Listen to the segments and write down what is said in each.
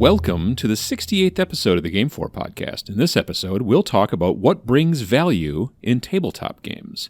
Welcome to the 68th episode of the GameFor Podcast. In this episode, we'll talk about what brings value in tabletop games.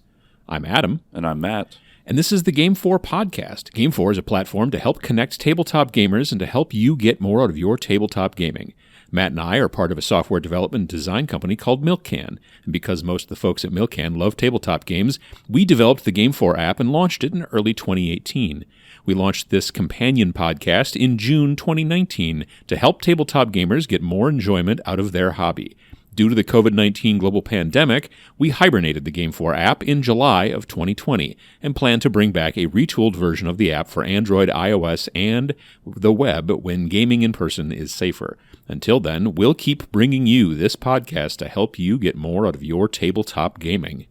I'm Adam. And I'm Matt. And this is the GameFor Podcast. GameFor is a platform to help connect tabletop gamers and to help you get more out of your tabletop gaming. Matt and I are part of a software development and design company called MilkCan. And because most of the folks at MilkCan love tabletop games, we developed the GameFor app and launched it in early 2018. We launched this companion podcast in June 2019 to help tabletop gamers get more enjoyment out of their hobby. Due to the COVID-19 global pandemic, we hibernated the GameFor app in July of 2020 and plan to bring back a retooled version of the app for Android, iOS, and the web when gaming in person is safer. Until then, we'll keep bringing you this podcast to help you get more out of your tabletop gaming.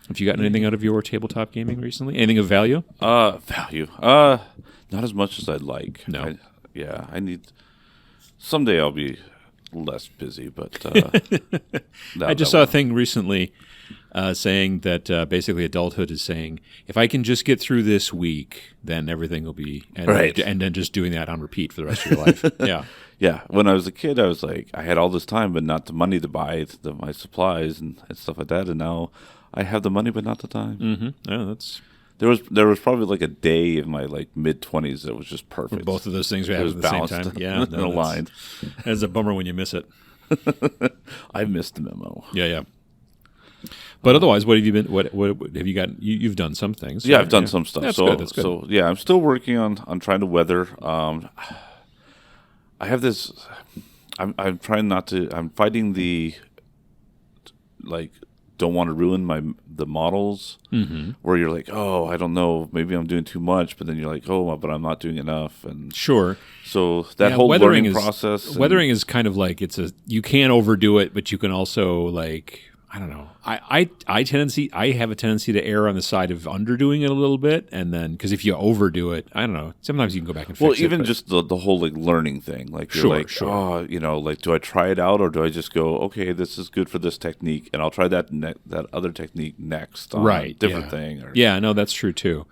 Have you gotten anything out of your tabletop gaming recently? Anything of value? Value. Not as much as I'd like. No. I need... Someday I'll be less busy, but... I just saw a thing recently saying that basically adulthood is saying, if I can just get through this week, then everything will be... And then just doing that on repeat for the rest of your life. Yeah. Yeah. When I was a kid, I was like, I had all this time, but not the money to buy my supplies and stuff like that, and now... I have the money, but not the time. Mm-hmm. Yeah, that's there was probably like a day in my mid-20s that was just perfect. Both of those things were happening at the same time. Yeah, no, aligned. That's a bummer when you miss it. I missed the memo. Yeah. But otherwise, what have you been? What have you got? You've done some things. Yeah, I've done some stuff. That's good. So yeah, I'm still working on trying to weather. I have this. I'm trying not to. I'm fighting the don't want to ruin the models, where you're like, oh, I don't know, maybe I'm doing too much, but then you're like, oh, but I'm not doing enough, and sure. So that whole learning process. Weathering is kind of like you can't overdo it, but you can also I don't know. I have a tendency to err on the side of underdoing it a little bit, and then because if you overdo it, I don't know. Sometimes you can go back and fix it. Well, even just the whole learning thing, you're sure. Oh, do I try it out or do I just go, okay, this is good for this technique, and I'll try that other technique next, on a different thing. Or... Yeah, no, that's true too.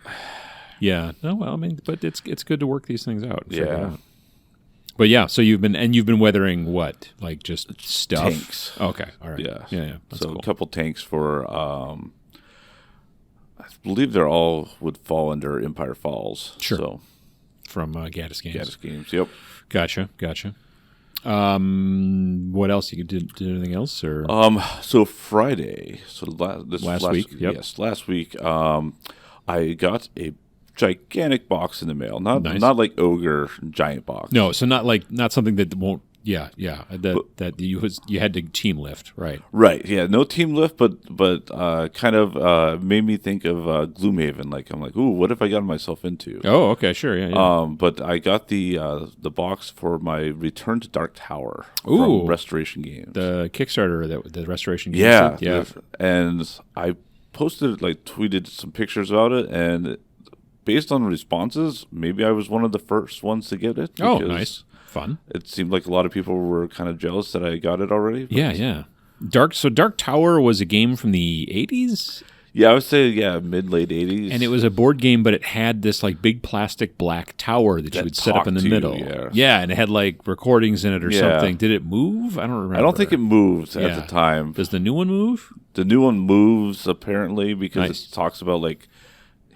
Yeah, no, well, I mean, but it's good to work these things out. Yeah. But yeah, so you've been weathering what? Like just stuff? Tanks. Okay, all right. Yeah. That's so cool. A couple tanks for, I believe they're all would fall under Empire Falls. Sure. So, from Gaddis Games. Gaddis Games, yep. Gotcha. What else? You did anything else? Or? So Friday, last week. Yep. Yes, last week, I got a gigantic box in the mail. Not like ogre giant box. No, so not something that won't. Yeah. That you had to team lift, right? Right. Yeah. No team lift, but kind of made me think of Gloomhaven. I'm like, ooh, what have I gotten myself into? Oh, okay, sure, yeah. But I got the box for my Return to Dark Tower from Restoration Games. The Kickstarter, the Restoration Games. Yeah. And I posted, tweeted some pictures about it, and based on responses, maybe I was one of the first ones to get it. Oh, nice. Fun. It seemed like a lot of people were kind of jealous that I got it already. Yeah. Dark Tower was a game from the 80s? Yeah, I would say, mid-late 80s. And it was a board game, but it had this big plastic black tower that you would set up in the middle. Yeah, and it had recordings in it or something. Did it move? I don't remember. I don't think it moved at the time. Does the new one move? The new one moves, apparently, because it talks about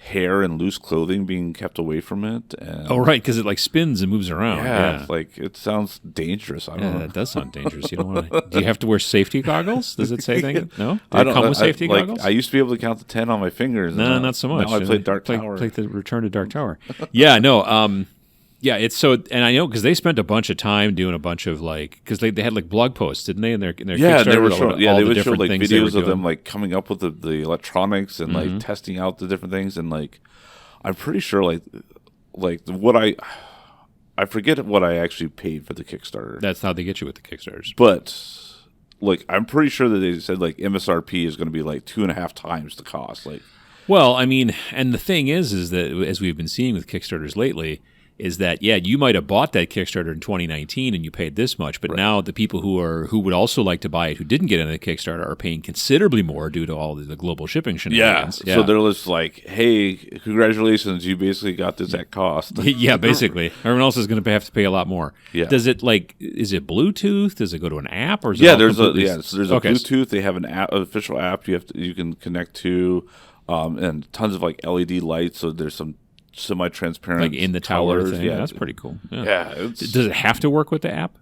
hair and loose clothing being kept away from it. And right, because it spins and moves around. Yeah. It sounds dangerous. I don't know. That does sound dangerous. You don't want to. Do you have to wear safety goggles? Does it say anything? No. Did it come with safety goggles? I used to be able to count to 10 on my fingers. No, not so much. Now I played Dark Tower. Play the Return to Dark Tower. Yeah. No. Yeah, it's so, and I know because they spent a bunch of time doing a bunch of because they had blog posts, didn't they? In their Kickstarter, they were showing, they would show videos of them coming up with the electronics and testing out the different things, and I'm pretty sure what I forget what I actually paid for the Kickstarter. That's how they get you with the Kickstarters. But I'm pretty sure that they said MSRP is going to be 2.5 times the cost. Well, I mean, and the thing is that as we've been seeing with Kickstarters lately, is that, you might have bought that Kickstarter in 2019 and you paid this much, but now the people who would also like to buy it who didn't get into the Kickstarter are paying considerably more due to all the global shipping shenanigans. Yeah. So they're just like, hey, congratulations, you basically got this at cost. Yeah, basically. Everyone else is going to have to pay a lot more. Yeah. Is it Bluetooth? Does it go to an app? Or is there's a Bluetooth. They have an official app you can connect to, and tons of like LED lights. So there's some semi-transparent, like in the tower colors. thing. Yeah, that's pretty cool. Yeah. Does it have to work with the app?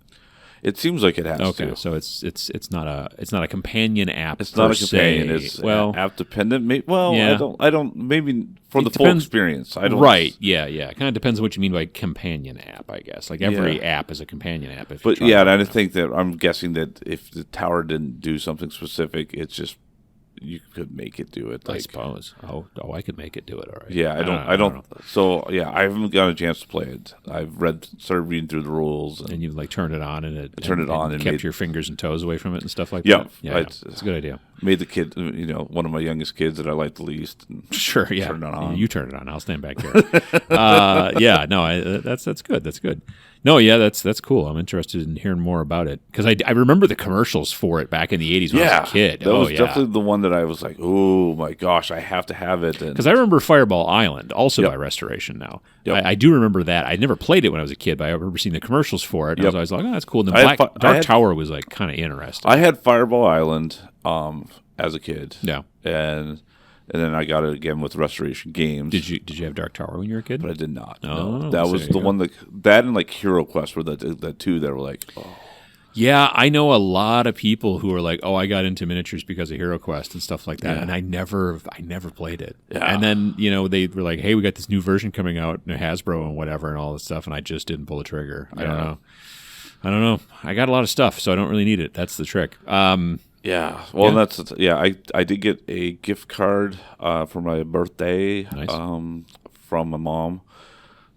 It seems like it has to. Okay, so it's not a companion app. It's not a companion. It's app dependent. I don't. Maybe for the full experience. I don't. Right. Yeah. It kind of depends on what you mean by companion app. I guess like every app is a companion app. And I think that I'm guessing that if the tower didn't do something specific, it's just. You could make it do it. I suppose. Oh, I could make it do it. All right. Yeah, I don't. So I haven't got a chance to play it. I've started reading through the rules, and you've like turned it on, and turned it on and kept your fingers and toes away from it and stuff like that. Yeah, it's a good idea. Made the kid, one of my youngest kids that I like the least. Sure, yeah. Turn it on. You turn it on. I'll stand back here. That's good. That's good. No, yeah, that's cool. I'm interested in hearing more about it because I remember the commercials for it back in the 80s when I was a kid. That was definitely the one that I was like, oh my gosh, I have to have it. Because I remember Fireball Island, also by Restoration now. Yep. I do remember that. I never played it when I was a kid, but I remember seeing the commercials for it. And I was always like, oh, that's cool. And the Dark Tower was like kind of interesting. I had Fireball Island as a kid. Yeah. And then I got it again with Restoration Games. Did you have Dark Tower when you were a kid? But I did not. Oh, no. That was the one that and like Hero Quest were the two that were like, oh. Yeah, I know a lot of people who are like, oh, I got into miniatures because of Hero Quest and stuff like that, and I never played it. Yeah. And then they were like, hey, we got this new version coming out, Hasbro and whatever, and all this stuff, and I just didn't pull the trigger. Yeah. I don't know. I got a lot of stuff, so I don't really need it. That's the trick. Yeah. Well, I did get a gift card for my birthday from my mom,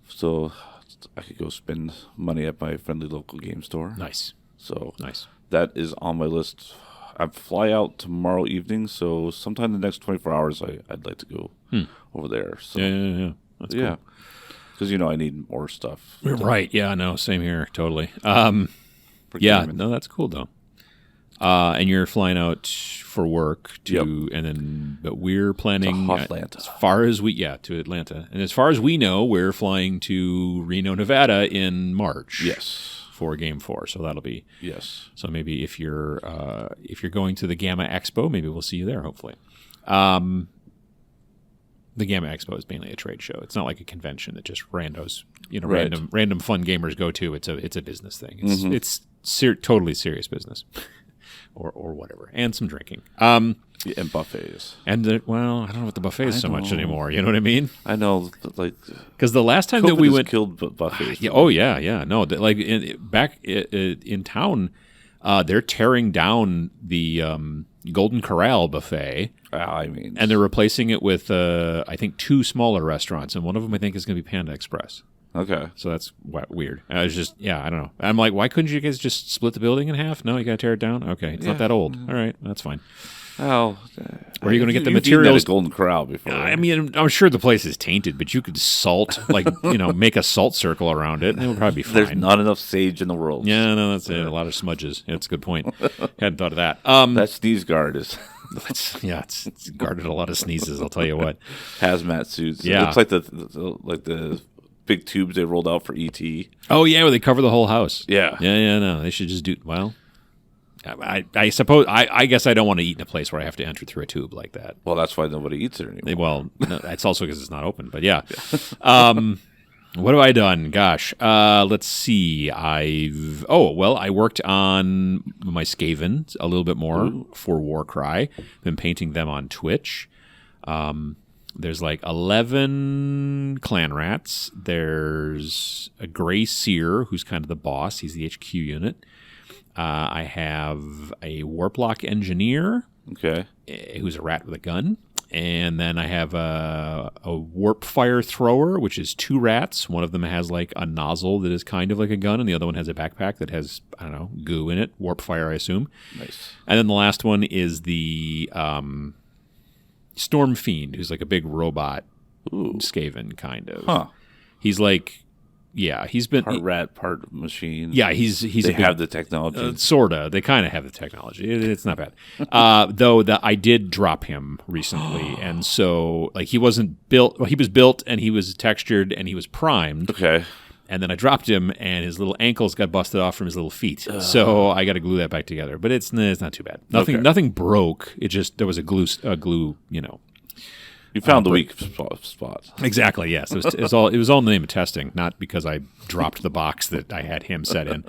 so I could go spend money at my friendly local game store. Nice. So nice. That is on my list. I fly out tomorrow evening, so sometime in the next 24 hours, I'd like to go over there. So yeah. That's cool. Because I need more stuff. Right. Yeah. No. Same here. Totally. No, that's cool though. And you're flying out for work but we're planning to Atlanta. As far as to Atlanta, and as far as we know, we're flying to Reno, Nevada in March. Yes. For GameFor, so that'll be So maybe if you're going to the Gamma Expo, maybe we'll see you there. Hopefully, the Gamma Expo is mainly a trade show. It's not like a convention that just randos, random fun gamers go to. It's a business thing. It's totally serious business. Or whatever, and some drinking, and buffets, and I don't know what the buffets so much anymore. You know what I mean? I know, because the last time COVID that we went, killed buffets. No, back in town, they're tearing down the Golden Corral buffet. And they're replacing it with I think 2 smaller restaurants, and one of them I think is going to be Panda Express. Okay. So that's weird. I was just, I don't know. I'm like, why couldn't you guys just split the building in half? No, you got to tear it down? Okay. It's not that old. All right. That's fine. Oh. Where are you going to get the materials? At Golden Corral before. I mean, I'm sure the place is tainted, but you could salt, make a salt circle around it, and it would probably be fine. There's not enough sage in the world. Yeah, no, that's it. A lot of smudges. Yeah, that's a good point. Hadn't thought of that. That sneeze guard is... it's guarded a lot of sneezes, I'll tell you what. Hazmat suits. Yeah. It looks like the big tubes they rolled out for ET. Oh yeah, where they cover the whole house. Yeah. No, they should just do I suppose I guess I don't want to eat in a place where I have to enter through a tube like that. Well, that's why nobody eats it anymore. Well, no, that's also because it's not open. But yeah. What have I done? Gosh, let's see. I worked on my Skaven a little bit more for Warcry. Been painting them on Twitch. There's like 11 clan rats. There's a Grey Seer, who's kind of the boss. He's the HQ unit. I have a Warplock Engineer, who's a rat with a gun. And then I have a Warp Fire Thrower, which is 2 rats. One of them has like a nozzle that is kind of like a gun, and the other one has a backpack that has, I don't know, goo in it. Warp Fire, I assume. Nice. And then the last one is the Storm Fiend, who's like a big robot Skaven, kind of. Huh. He's like he's been part rat, part machine. Yeah, they have the technology. Sorta. They kind of have the technology. It's not bad. Though I did drop him recently, and so like he wasn't built. Well, he was built, and he was textured, and he was primed. Okay. And then I dropped him, and his little ankles got busted off from his little feet. So I got to glue that back together. But it's not too bad. Nothing broke. It just there was a glue. You found the weak spot. Exactly. Yes. It was all in the name of testing, not because I dropped the box that I had him set in.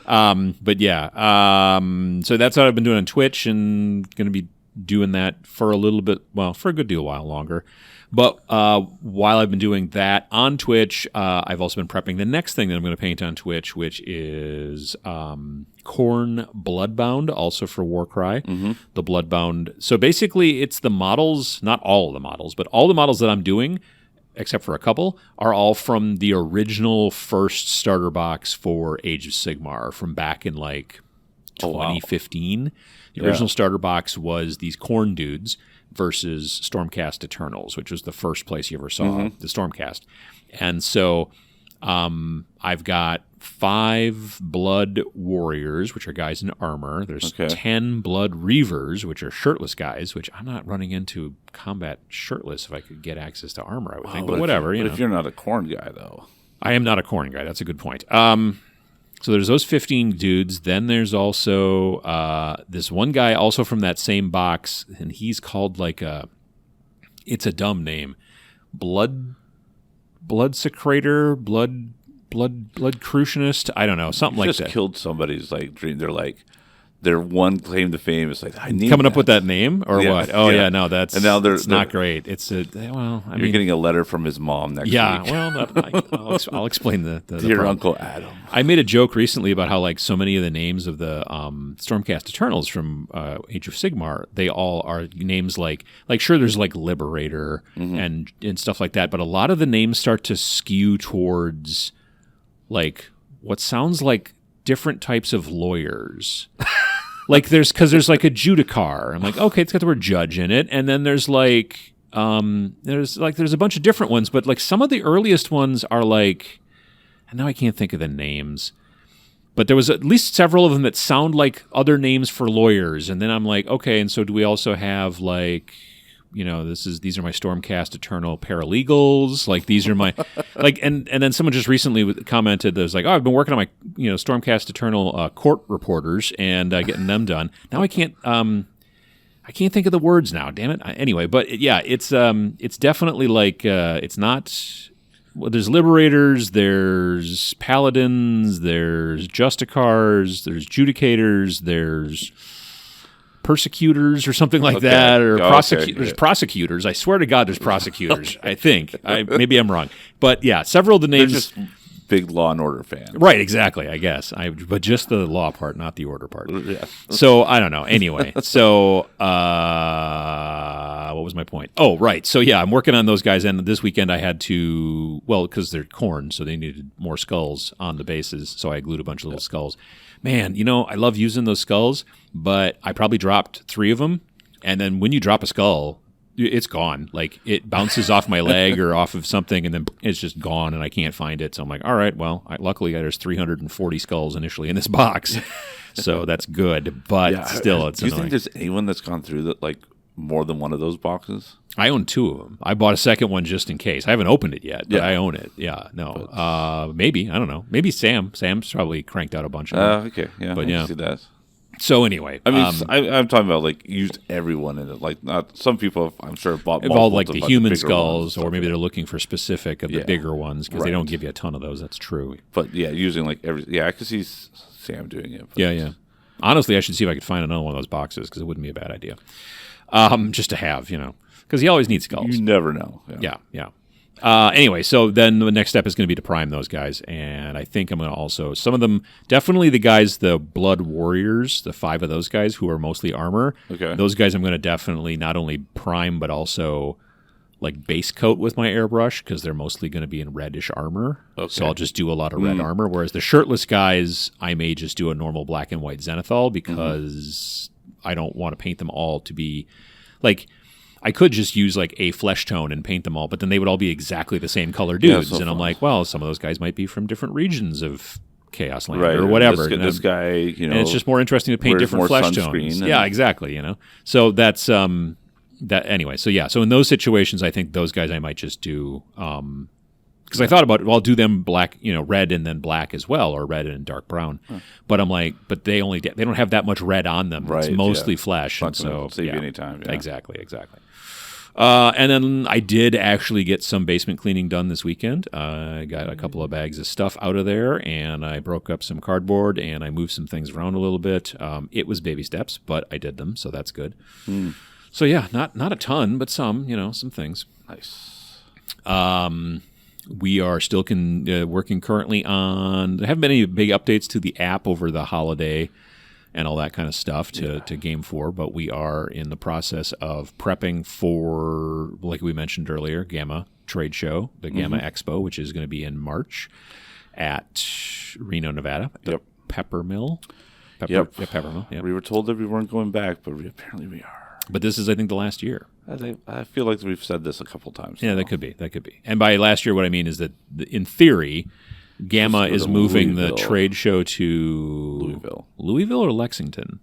But yeah. So that's what I've been doing on Twitch, and going to be doing that for a little bit. Well, for a good deal while longer. But while I've been doing that on Twitch, I've also been prepping the next thing that I'm going to paint on Twitch, which is Khorne Bloodbound, also for Warcry. Mm-hmm. The Bloodbound. So basically, it's the models, not all of the models, but all the models that I'm doing, except for a couple, are all from the original first starter box for Age of Sigmar from back in like 2015. The original starter box was these Khorne dudes versus Stormcast Eternals, which was the first place you ever saw the Stormcast. And so I've got 5 Blood Warriors, which are guys in armor. There's 10 Blood Reavers, which are shirtless guys, which I'm not running into combat shirtless if I could get access to armor, I would think. But whatever. If you're not a Khorne guy, though. I am not a Khorne guy. That's a good point. So there's those 15 dudes. Then there's also this one guy also from that same box, and he's called it's a dumb name. Blood Secrator, Blood Crucianist. I don't know, something like that. Just killed somebody's dream. They're their one claim to fame is I need coming up with that name or what? Oh yeah, no, that's and now it's not great. It's you're getting a letter from his mom next week. Well, I'll explain the dear Uncle Adam. I made a joke recently about how so many of the names of the Stormcast Eternals from Age of Sigmar, they all are names like sure there's Liberator and stuff like that, but a lot of the names start to skew towards what sounds like different types of lawyers. There's a Judicar. I'm like, okay, it's got the word judge in it, and then there's there's a bunch of different ones, but some of the earliest ones are and now I can't think of the names, but there was at least several of them that sound like other names for lawyers, and then I'm like, okay, and so do we also have these are my Stormcast Eternal paralegals. These are my and then someone just recently commented that was I've been working on my Stormcast Eternal court reporters and getting them done. Now I can't think of the words now. Damn it. Anyway, but it's definitely it's not. Well, there's Liberators, there's Paladins, there's Justicars, there's Judicators, there's Persecutors or something like that, or there's prosecutors. I swear to God, there's prosecutors. I think. Maybe I'm wrong, but yeah, several of the names. They're just big Law and Order fans, right? Exactly. I guess. But just the law part, not the order part. Yeah. So I don't know. Anyway, so what was my point? Oh, right. So yeah, I'm working on those guys, and this weekend I had to because they're Khorne, so they needed more skulls on the bases, so I glued a bunch of little skulls. Man, I love using those skulls, but I probably dropped 3 of them. And then when you drop a skull, it's gone. It bounces off my leg or off of something, and then it's just gone, and I can't find it. So I'm like, all right, well, luckily there's 340 skulls initially in this box. So that's good. But still, it's annoying. Do you think there's anyone that's gone through that, more than one of those boxes? I own 2 of them. I bought a second one just in case. I haven't opened it yet, but I own it. Yeah, no. Maybe. I don't know. Maybe Sam. Sam's probably cranked out a bunch of them. Okay, yeah. But I can see that. So anyway. I mean, I'm talking about, used everyone in it. Not some people, I'm sure, have bought all the human skulls, or maybe they're looking for specific of the bigger ones, because they don't give you a ton of those. That's true. But, using, every... Yeah, I could see Sam doing it. But yeah. Honestly, I should see if I could find another one of those boxes, because it wouldn't be a bad idea. Just to have, because you always need skulls. You never know. Yeah. Anyway, so then the next step is going to be to prime those guys, and I think I'm going to also, some of them, definitely the guys, the Blood Warriors, the 5 of those guys who are mostly armor, those guys I'm going to definitely not only prime, but also base coat with my airbrush, because they're mostly going to be in reddish armor, so I'll just do a lot of red armor, whereas the shirtless guys, I may just do a normal black and white zenithal, because I don't want to paint them all to be I could just use like a flesh tone and paint them all, but then they would all be exactly the same color dudes. And I'm like, well, some of those guys might be from different regions of Chaos Land or whatever. This guy, you know, and it's just more interesting to paint different flesh tones. Yeah, exactly. You know, so that's that anyway. So yeah, so in those situations, I think those guys I might just do. Because I thought about, well, I'll do them black, you know, red and then black as well, or red and dark brown. But I'm like, but they don't have that much red on them. Right, it's mostly flesh, and so save you any time. Yeah. Exactly. And then I did actually get some basement cleaning done this weekend. I got a couple of bags of stuff out of there, and I broke up some cardboard, and I moved some things around a little bit. It was baby steps, but I did them, so that's good. So yeah, not a ton, but some, you know, some things. Nice. We are still working currently on. There haven't been any big updates to the app over the holiday and all that kind of stuff to GameFor, but we are in the process of prepping for, like we mentioned earlier, Gamma Trade Show, the Gamma Expo, which is going to be in March at Reno, Nevada, at the Pepper Mill. Pepper Mill. Yep. We were told that we weren't going back, but apparently we are. But this is, I think, the last year. I feel like we've said this a couple times. Yeah, that could be. And by last year, what I mean is that, in theory, Gamma is moving the trade show to Louisville or Lexington?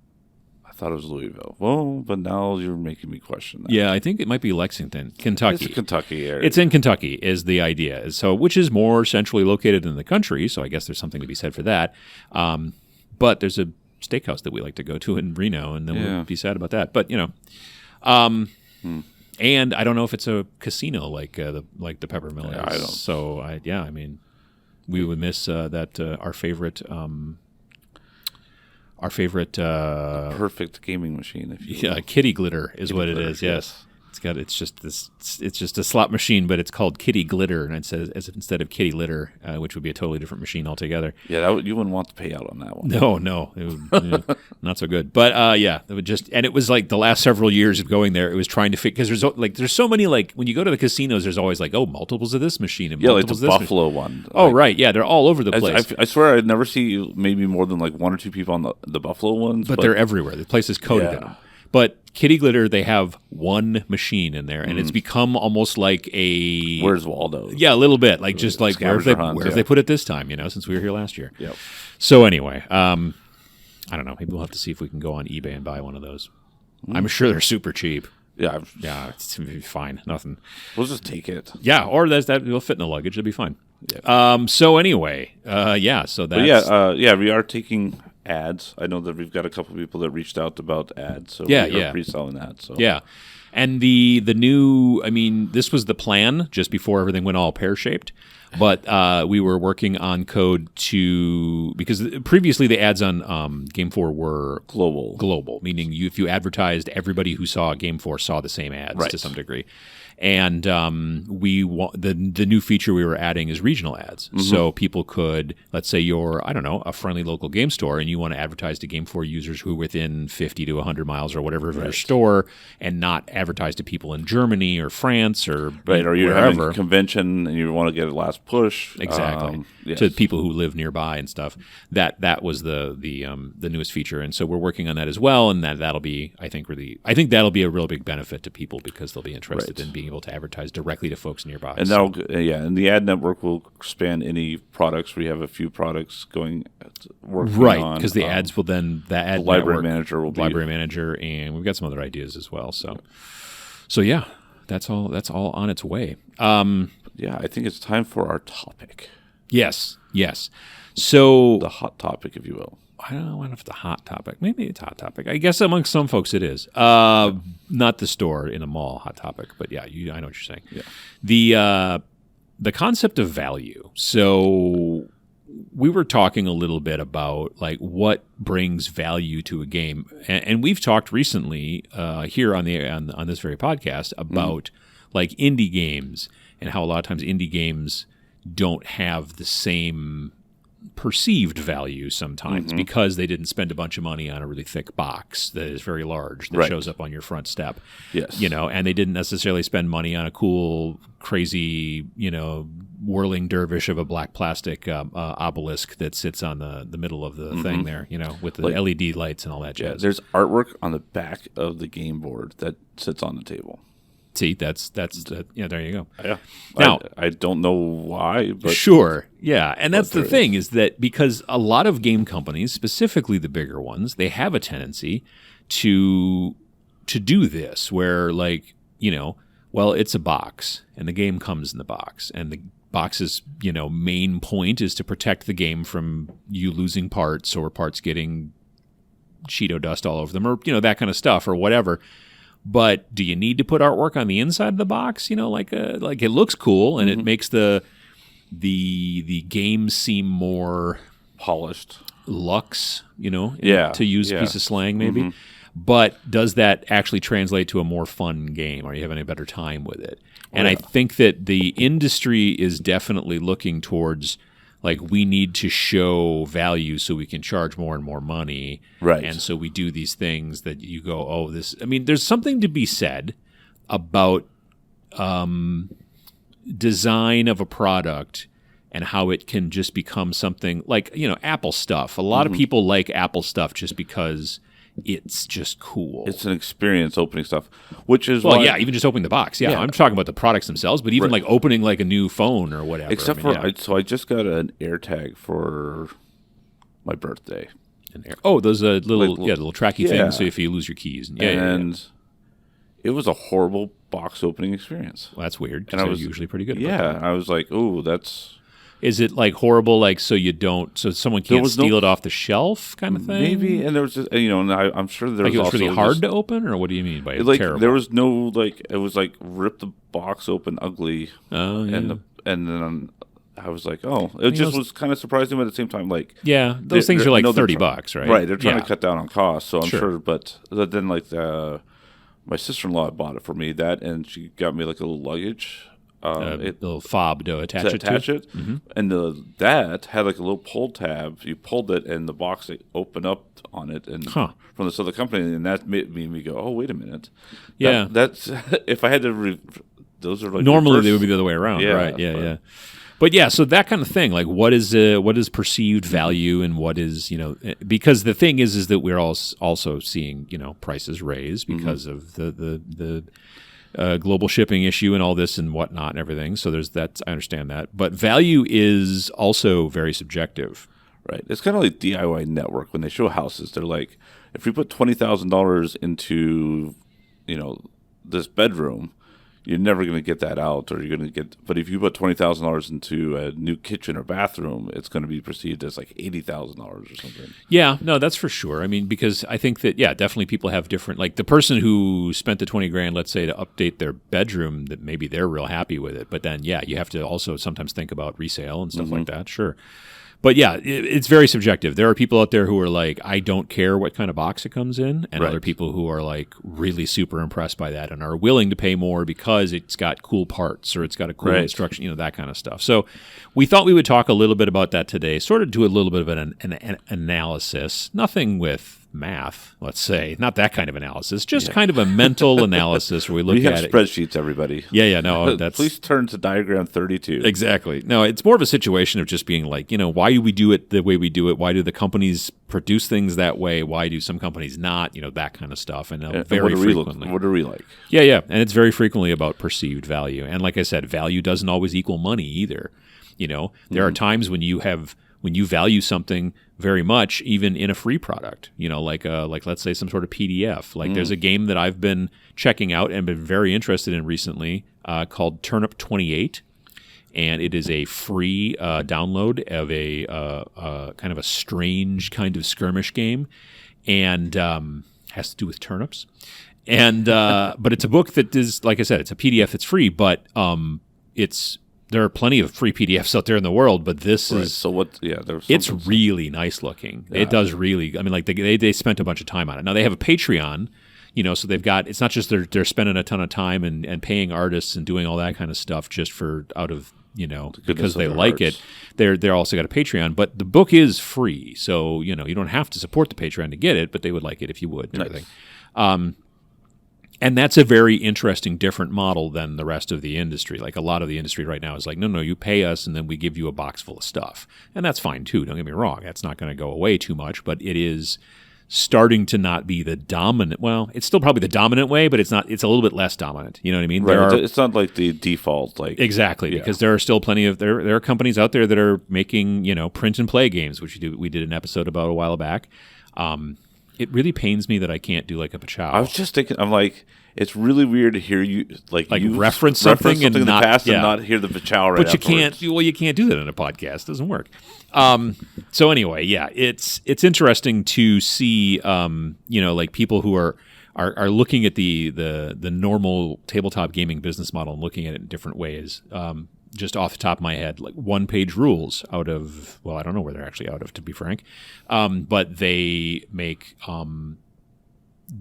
I thought it was Louisville. Well, but now you're making me question that. Yeah, I think it might be Lexington, Kentucky. It's Kentucky area. It's in Kentucky is the idea. So, which is more centrally located in the country, so I guess there's something to be said for that. But there's a steakhouse that we like to go to in Reno, and then we'll be sad about that. But, you know, and I don't know if it's a casino like the Pepper Mill is. I don't. So, I mean, we would miss that our favorite perfect gaming machine. If you will. Kitty Glitter is what it is. Yes. It's just a slot machine, but it's called Kitty Glitter, and it says instead of Kitty Litter, which would be a totally different machine altogether. Yeah, you wouldn't want to pay out on that one. No, it would, not so good. But it would and it was like the last several years of going there, it was trying to fit because there's so many, like when you go to the casinos, there's always like multiples of this machine and like the Buffalo one. Oh right, yeah, they're all over the place. I swear I'd never see maybe more than like one or two people on the Buffalo ones, but they're everywhere. The place is coated in them. But Kitty Glitter, they have one machine in there, and it's become almost like a... Where's Waldo? Yeah, a little bit. Like just like where have they put it this time, since we were here last year. Yep. So anyway, I don't know. Maybe we'll have to see if we can go on eBay and buy one of those. I'm sure they're super cheap. Yeah. It's going to be fine. Nothing. We'll just take it. Yeah, or that will fit in the luggage. It'll be fine. Yeah. So anyway, so that's... But we are taking... ads. I know that we've got a couple people that reached out about ads, so we're pre-selling that. So and the new, I mean, this was the plan just before everything went all pear-shaped, but we were working on code because previously the ads on GameFor were global, meaning if you advertised, everybody who saw GameFor saw the same ads to some degree. And the new feature we were adding is regional ads. So people could, let's say you're, I don't know, a friendly local game store, and you want to advertise to GameFor users who are within 50 to 100 miles or whatever of your store, and not advertise to people in Germany or France or or you're having a convention and you want to get a last push to people who live nearby and stuff. That was the newest feature, and so we're working on that as well. And that'll be, I think that'll be a real big benefit to people because they'll be interested in being able to advertise directly to folks nearby. And and the ad network will span any products. We have a few products working on. Because the ads will then the library manager will be library manager, and we've got some other ideas as well. So yeah, that's all on its way. I think it's time for our topic. Yes. So the hot topic, if you will. I don't know if it's a hot topic. Maybe it's a hot topic. I guess amongst some folks it is. Not the store in a mall hot topic, but yeah, I know what you're saying. Yeah. The concept of value. So we were talking a little bit about like what brings value to a game, and we've talked recently here on this very podcast about like indie games and how a lot of times indie games don't have the same perceived value sometimes because they didn't spend a bunch of money on a really thick box that is very large that shows up on your front step. Yes. And they didn't necessarily spend money on a cool, crazy, whirling dervish of a black plastic obelisk that sits on the middle of the thing there, with the LED lights and all that jazz. There's artwork on the back of the game board that sits on the table. See, that's there you go. Yeah. Now, I don't know why, but sure, yeah, and that's the thing is that because a lot of game companies, specifically the bigger ones, they have a tendency to do this, where like well, it's a box, and the game comes in the box, and the box's main point is to protect the game from you losing parts or parts getting Cheeto dust all over them, or that kind of stuff, or whatever. But do you need to put artwork on the inside of the box? Like it looks cool and it makes the game seem more polished, luxe, to use a piece of slang maybe. Mm-hmm. But does that actually translate to a more fun game? Are you having a better time with it? And I think that the industry is definitely looking towards, like, we need to show value so we can charge more and more money. Right. And so we do these things that you go, oh, this... I mean, there's something to be said about design of a product and how it can just become something like, Apple stuff. A lot of people like Apple stuff just because it's just cool. It's an experience opening stuff, which is even just opening the box. Yeah, I'm talking about the products themselves, but even like opening like a new phone or whatever. Except so I just got an AirTag for my birthday. Those little tracky things. So if you lose your keys, it was a horrible box opening experience. Well, that's weird. And I was usually pretty good. Yeah, I was like, oh, that's. Is it like horrible, like so someone can't steal it off the shelf kind of thing? Maybe, and there was just, and I'm sure there was it was also really hard to open, or what do you mean by terrible? There was no it was like rip the box open ugly. Oh, yeah. And then I was like, oh, it just was kind of surprising, but at the same time, like those things are like $30, right? Right, they're trying to cut down on costs, so I'm sure. But then like my sister-in-law bought it for me, and she got me like a little luggage. Little fob to attach it. Mm-hmm. And that had like a little pull tab. You pulled it, and the box opened up on it, and from this other company, and that made me go, "Oh, wait a minute." Yeah, that's if I had to. Those are like normally reverse. They would be the other way around, right? Yeah. But yeah, so that kind of thing, like what is perceived value, and what is because the thing is that we're also seeing prices raise because of the global shipping issue and all this and whatnot and everything. So there's that. I understand that. But value is also very subjective. Right. It's kind of like DIY Network. When they show houses, they're like, if we put $20,000 into, this bedroom, you're never going to get that out, or you're going to get. But if you put $20,000 into a new kitchen or bathroom, it's going to be perceived as like $80,000 or something. Yeah, no, that's for sure. I mean, because I think that definitely people have different. Like the person who spent the $20,000, let's say, to update their bedroom, that maybe they're real happy with it. But then, you have to also sometimes think about resale and stuff like that. Sure. But it's very subjective. There are people out there who are like, I don't care what kind of box it comes in, and other people who are like really super impressed by that and are willing to pay more because it's got cool parts or it's got a cool instruction, that kind of stuff. So we thought we would talk a little bit about that today, sort of do a little bit of an analysis, nothing with math, let's say, not that kind of analysis, just kind of a mental analysis where we look at it. Spreadsheets, everybody. No, that's. Please turn to diagram 32. Exactly. No, it's more of a situation of just being like, why do we do it the way we do it? Why do the companies produce things that way? Why do some companies not? That kind of stuff. And very frequently. What are we like? Yeah. And it's very frequently about perceived value. And like I said, value doesn't always equal money either. There are times when you value something very much, even in a free product, like let's say some sort of PDF. Like there's a game that I've been checking out and been very interested in recently called Turnip 28. And it is a free download of a kind of a strange kind of skirmish game, and has to do with turnips. And but it's a book that is, like I said, it's a PDF. It's free, but there are plenty of free PDFs out there in the world, but this is so what? Yeah, it's really nice looking. Yeah. It does really. I mean, like they spent a bunch of time on it. Now they have a Patreon, so they've got. It's not just they're spending a ton of time and paying artists and doing all that kind of stuff just for out of because they like it. They're also got a Patreon, but the book is free, so you don't have to support the Patreon to get it, but they would like it if you would. And everything. And that's a very interesting, different model than the rest of the industry. Like a lot of the industry right now is like, no, you pay us and then we give you a box full of stuff. And that's fine too, don't get me wrong. That's not going to go away too much, but it is starting to not be the dominant. Well, it's still probably the dominant way, but it's not. It's a little bit less dominant. You know what I mean? Right. It's not like the default. Exactly, because there are still plenty of there are companies out there that are making print and play games, which we did an episode about a while back. It really pains me that I can't do like a Pachow. I was just thinking. I'm like, it's really weird to hear you you reference something in the past and not hear the Pachow right. But afterwards. you can't do that in a podcast. It doesn't work. So anyway, yeah, it's interesting to see like people who are looking at the normal tabletop gaming business model and looking at it in different ways. Just off the top of my head, like one-page rules out of, well, I don't know where they're actually out of, to be frank, but they make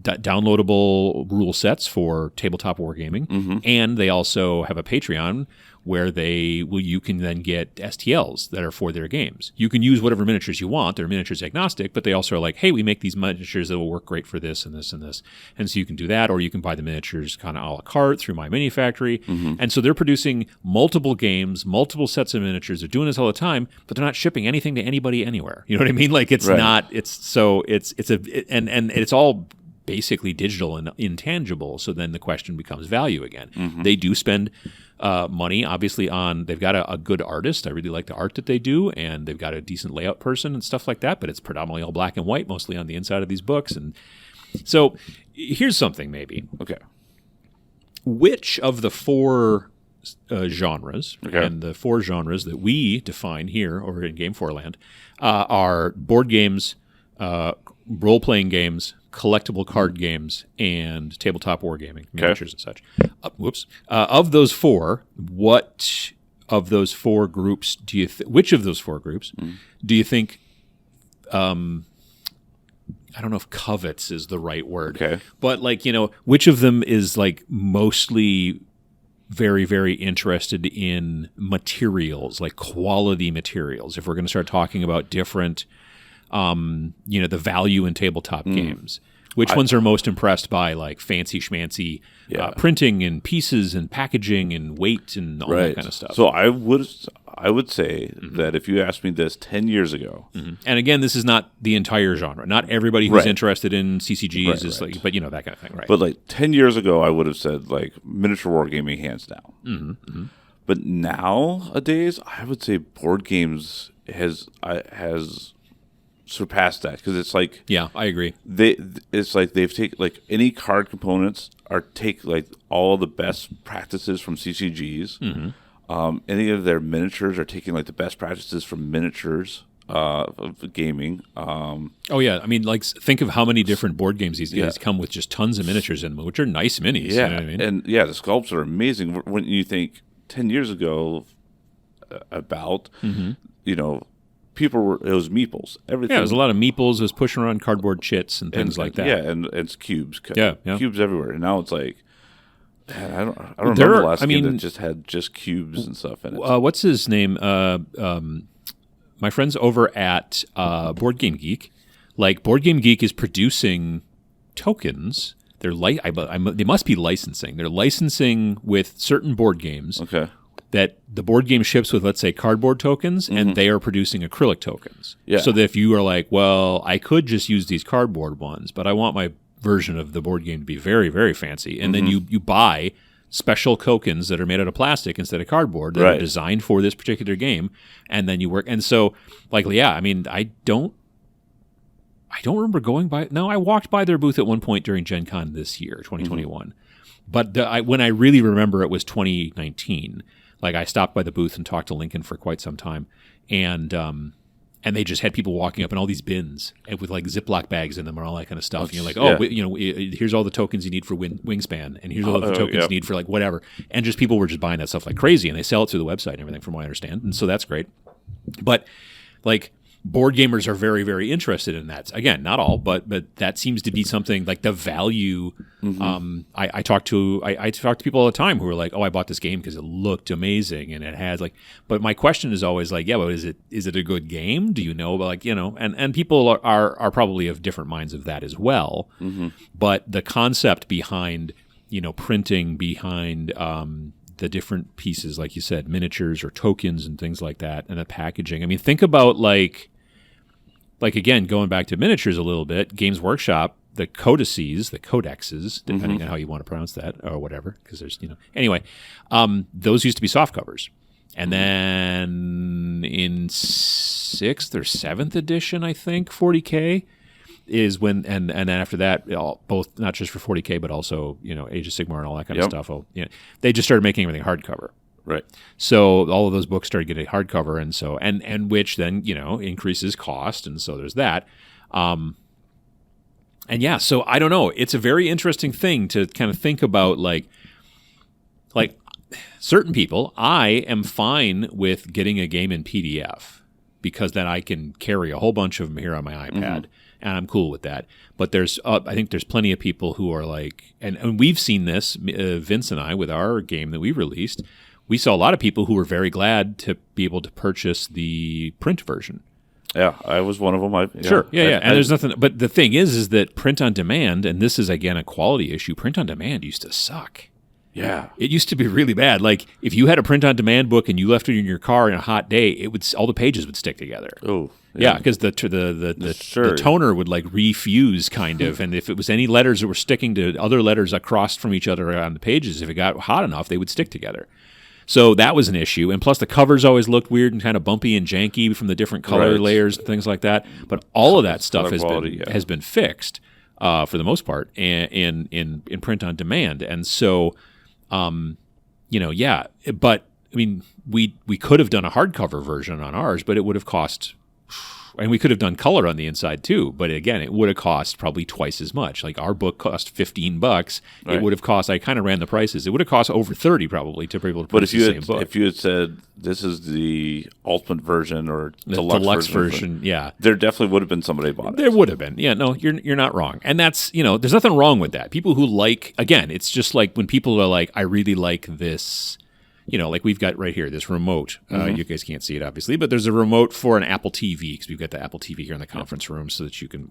downloadable rule sets for tabletop wargaming, and they also have a Patreon where you can then get STLs that are for their games. You can use whatever miniatures you want. They're miniatures agnostic, but they also are like, hey, we make these miniatures that will work great for this and this and this. And so you can do that, or you can buy the miniatures kind of a la carte through My Mini Factory. And so they're producing multiple games, multiple sets of miniatures. They're doing this all the time, but they're not shipping anything to anybody anywhere. You know what I mean? Like it's it's all basically digital and intangible. So then the question becomes value again. They do spend money, obviously, they've got a good artist. I really like the art that they do, and they've got a decent layout person and stuff like that, but it's predominantly all black and white, mostly on the inside of these books. And so here's something maybe. Okay. Which of the four genres, and the four genres that we define here or in GameFor land, are board games, role-playing games, collectible card games, and tabletop wargaming, miniatures and such. Of those four, what of those four groups do you which of those four groups do you think, I don't know if covets is the right word, but which of them is like mostly very, very interested in materials, like quality materials, if we're going to start talking about different the value in tabletop games? Which ones are most impressed by like fancy schmancy printing and pieces and packaging and weight and all that kind of stuff? So I would say that if you asked me this 10 years ago, and again, this is not the entire genre. Not everybody who's interested in CCGs is like, but that kind of thing, right? But like 10 years ago, I would have said like miniature wargaming hands down. But nowadays, I would say board games has surpassed that, because it's like, I agree. It's like they've taken like any card components take like all the best practices from CCGs. Any of their miniatures are taking like the best practices from miniatures of gaming. I mean, like think of how many different board games these days come with just tons of miniatures in them, which are nice minis. You know what I mean? And the sculpts are amazing. When you think 10 years ago about it was meeples. Everything. Yeah, it was a lot of meeples. It was pushing around cardboard chits and things like that. Yeah, and it's cubes. Cubes everywhere. And now it's like, man, I don't remember the last game that just had just cubes and stuff in it. What's his name? My friends over at Board Game Geek. Like Board Game Geek is producing tokens. They must be licensing. They're licensing with certain board games. That the board game ships with, let's say, cardboard tokens, and they are producing acrylic tokens. So that if you are like, well, I could just use these cardboard ones, but I want my version of the board game to be very, very fancy, and then you buy special tokens that are made out of plastic instead of cardboard that are designed for this particular game, and then you work. And so, like, I mean, I don't remember going by. No, I walked by their booth at one point during Gen Con this year, 2021. But when I really remember, it was 2019. Like I stopped by the booth and talked to Lincoln for quite some time, and they just had people walking up in all these bins with like Ziploc bags in them and all that kind of stuff. And you're like, here's all the tokens you need for Wingspan, and here's all the tokens you need for like whatever. And just people were just buying that stuff like crazy, and they sell it through the website and everything, from what I understand. And so that's great. But like board gamers are very, very interested in that. Again, not all, but that seems to be something like the value. I talk to people all the time who are like, oh, I bought this game because it looked amazing and it has like. But my question is always like, but is it a good game? Do you know? Like and people are probably of different minds of that as well. But the concept behind printing, behind the different pieces, like you said, miniatures or tokens and things like that, and the packaging. I mean, think about like like, again, going back to miniatures a little bit, Games Workshop, the codexes, depending on how you want to pronounce that or whatever, because there's, anyway, those used to be soft covers. And then in 6th or 7th edition, I think, 40K is when, and then after that, both, not just for 40K, but also, Age of Sigmar and all that kind of stuff. They just started making everything hardcover. Right. So all of those books started getting hardcover, and so and which then increases cost, and so there's that. And yeah, so I don't know. It's a very interesting thing to kind of think about, like certain people. I am fine with getting a game in PDF because then I can carry a whole bunch of them here on my iPad, and I'm cool with that. But there's, I think there's plenty of people who are like, and we've seen this, Vince and I, with our game that we released. We saw a lot of people who were very glad to be able to purchase the print version. Yeah, I was one of them. Sure, yeah. And there's nothing, but the thing is that print on demand, and this is, again, a quality issue, print on demand used to suck. Yeah. It used to be really bad. Like, if you had a print on demand book and you left it in your car in a hot day, all the pages would stick together. Oh. Yeah, because the toner would like refuse, kind of, and if it was any letters that were sticking to other letters across from each other on the pages, if it got hot enough, they would stick together. So that was an issue. And plus the covers always looked weird and kind of bumpy and janky from the different color layers and things like that. But all of that stuff has been fixed for the most part in print on demand. And so, but I mean, we could have done a hardcover version on ours, but it would have cost, and we could have done color on the inside too, but again, it would have cost probably twice as much. Like our book cost $15. Right. It would have cost, I kind of ran the prices. It would have cost over 30 probably to be able to purchase the same book. If you had said this is the ultimate version or the deluxe version, yeah, there definitely would have been somebody bought it. There would have been. Yeah, no, you're not wrong. And that's, there's nothing wrong with that. People who like, again, it's just like when people are like, I really like this. Like we've got right here, this remote. You guys can't see it, obviously, but there's a remote for an Apple TV because we've got the Apple TV here in the conference room so that you can,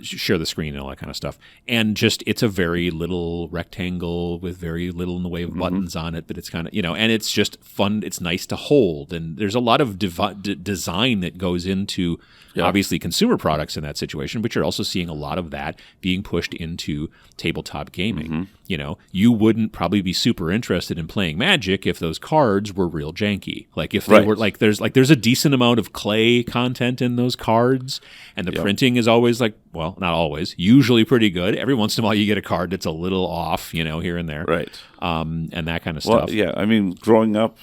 share the screen and all that kind of stuff. And just, it's a very little rectangle with very little in the way of buttons on it, but it's kind of, and it's just fun. It's nice to hold. And there's a lot of design that goes into, obviously, consumer products in that situation, but you're also seeing a lot of that being pushed into tabletop gaming. You wouldn't probably be super interested in playing Magic if those cards were real janky. Like if they were like there's a decent amount of clay content in those cards, and the printing is always like, well, not always, usually pretty good. Every once in a while you get a card that's a little off, here and there. Right. And that kind of stuff. Yeah, I mean, growing up,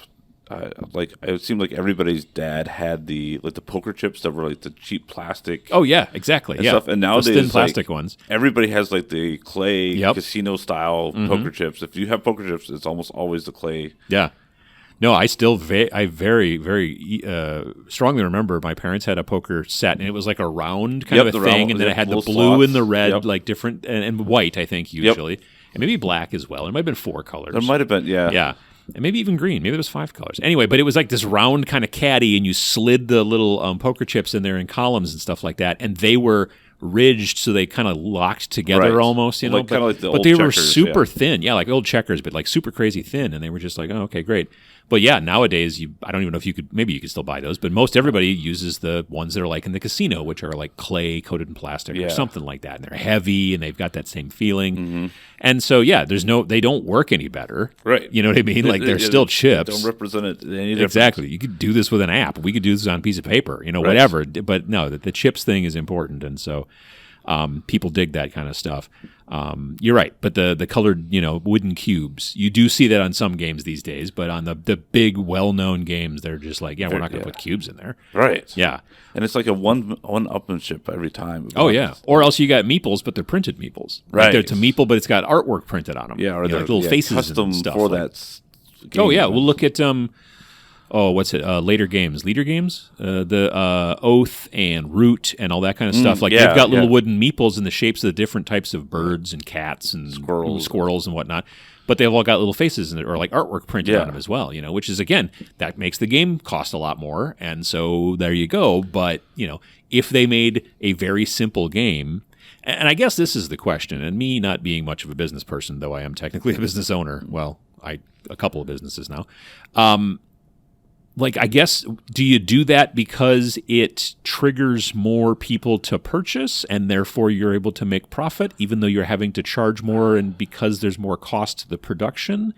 it seemed like everybody's dad had the poker chips that were like the cheap plastic. Oh yeah, exactly. And stuff. And nowadays, those thin plastic ones. Everybody has like the clay casino style poker chips. If you have poker chips, it's almost always the clay. Yeah. No, I still very, very strongly remember my parents had a poker set, and it was like a round kind of a thing, and then it had the blue slots. And the red, like different, and white, I think, usually, and maybe black as well. It might have been 4 colors. There might have been, yeah. And maybe even green. Maybe it was 5 colors. Anyway, but it was like this round kind of caddy, and you slid the little poker chips in there in columns and stuff like that, and they were ridged so they kind of locked together almost, like, but they were super thin. Yeah, like old checkers, but like super crazy thin, and they were just like, oh, okay, great. But yeah, nowadays, I don't even know if you could, maybe you could still buy those, but most everybody uses the ones that are like in the casino, which are like clay coated in plastic or something like that. And they're heavy and they've got that same feeling. And so, yeah, they don't work any better. Right. You know what I mean? Like they're still chips. They don't represent it any difference. Exactly. You could do this with an app. We could do this on a piece of paper, whatever. But no, the chips thing is important. And so people dig that kind of stuff. You're right, but the colored, wooden cubes, you do see that on some games these days, but on the big, well-known games, they're just like, we're not going to put cubes in there. Right. Yeah. And it's like a one-upmanship every time. Oh, yeah. Or else you got meeples, but they're printed meeples. Right. Like it's a meeple, but it's got artwork printed on them. Yeah, or like little faces custom and stuff. For that game. Oh, yeah. We'll look at... what's it? Leader games, the Oath and Root and all that kind of stuff. Like they've got little wooden meeples in the shapes of the different types of birds and cats and squirrels and whatnot. But they've all got little faces in it, or like artwork printed on them as well. Which is, again, that makes the game cost a lot more. And so there you go. But if they made a very simple game. And I guess this is the question, and me not being much of a business person, though I am technically a business owner. Well, a couple of businesses now. like, I guess, do you do that because it triggers more people to purchase and therefore you're able to make profit even though you're having to charge more and because there's more cost to the production?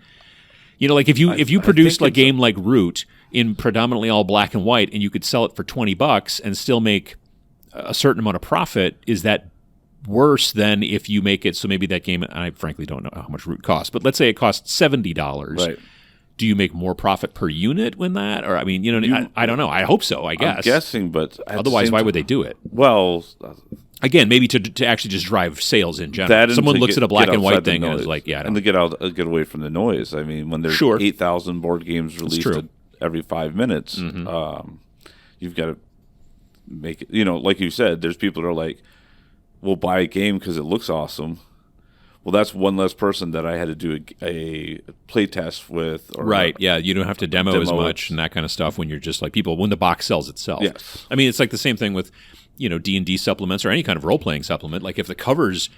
You know, like if you produced a game like Root in predominantly all black and white and you could sell it for $20 and still make a certain amount of profit, is that worse than if you make it so maybe that game, I frankly don't know how much Root costs, but let's say it costs $70. Right. Do you make more profit per unit when that? Or, I mean, you know, I don't know. I hope so, I guess. I'm guessing, but... Otherwise, why would they do it? Well... Again, maybe to actually just drive sales in general. Someone looks at a black and white thing and is like, yeah, I don't and to get away from the noise. I mean, when there's 8,000 board games released every 5 minutes, you've got to make it... You know, like you said, there's people that are like, we'll buy a game because it looks awesome. Well, that's one less person that I had to do a play test with. Right, yeah. You don't have to demo as much and that kind of stuff when you're just like people, when the box sells itself. Yes. I mean, it's like the same thing with, you know, D&D supplements or any kind of role-playing supplement. Like if the cover's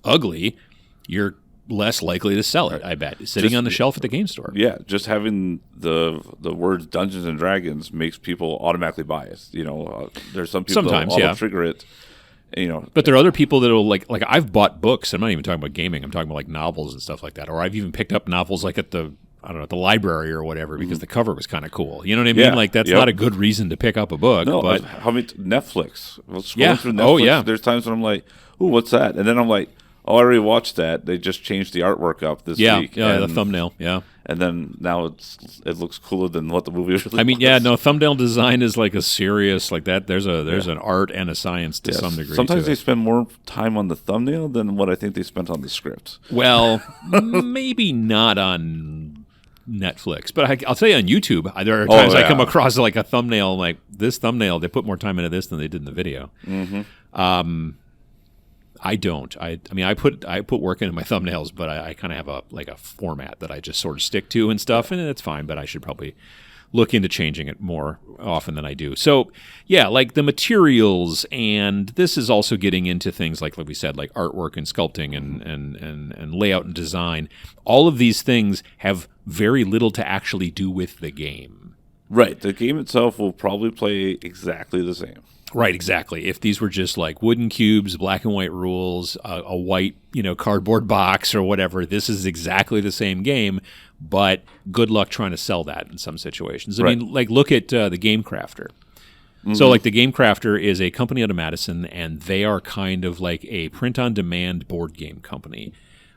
ugly, you're less likely to sell it, I bet. Sitting on the shelf at the game store. Yeah, just having the words Dungeons and Dragons makes people automatically buy it. You know, there's some people that trigger it. You know, but there are other people that will like I've bought books. I'm not even talking about gaming. I'm talking about like novels and stuff like that. Or I've even picked up novels like at the library or whatever because the cover was kind of cool. You know what I mean? Yeah, like that's not a good reason to pick up a book. No, but how many Netflix? Through Netflix, there's times when I'm like, "Ooh, what's that?" And then I'm like, "Oh, I already watched that. They just changed the artwork up this week." Yeah, the thumbnail. Yeah. And then now it looks cooler than what the movie really was. I mean, thumbnail design is like a serious like that. There's an art and a science to some degree. Sometimes they spend more time on the thumbnail than what I think they spent on the script. Well, maybe not on Netflix, but I'll tell you on YouTube, there are times I come across like a thumbnail, like this thumbnail, they put more time into this than they did in the video. Mm-hmm. I don't. I mean, I put work into my thumbnails, but I kind of have a format that I just sort of stick to and stuff, and it's fine. But I should probably look into changing it more often than I do. So yeah, like the materials, and this is also getting into things like we said, like artwork and sculpting and layout and design. All of these things have very little to actually do with the game. Right. The game itself will probably play exactly the same. Right, exactly. If these were just like wooden cubes, black and white rules, a white, cardboard box or whatever, this is exactly the same game, but good luck trying to sell that in some situations. I mean, like look at the Game Crafter. Mm-hmm. So like the Game Crafter is a company out of Madison, and they are kind of like a print-on-demand board game company.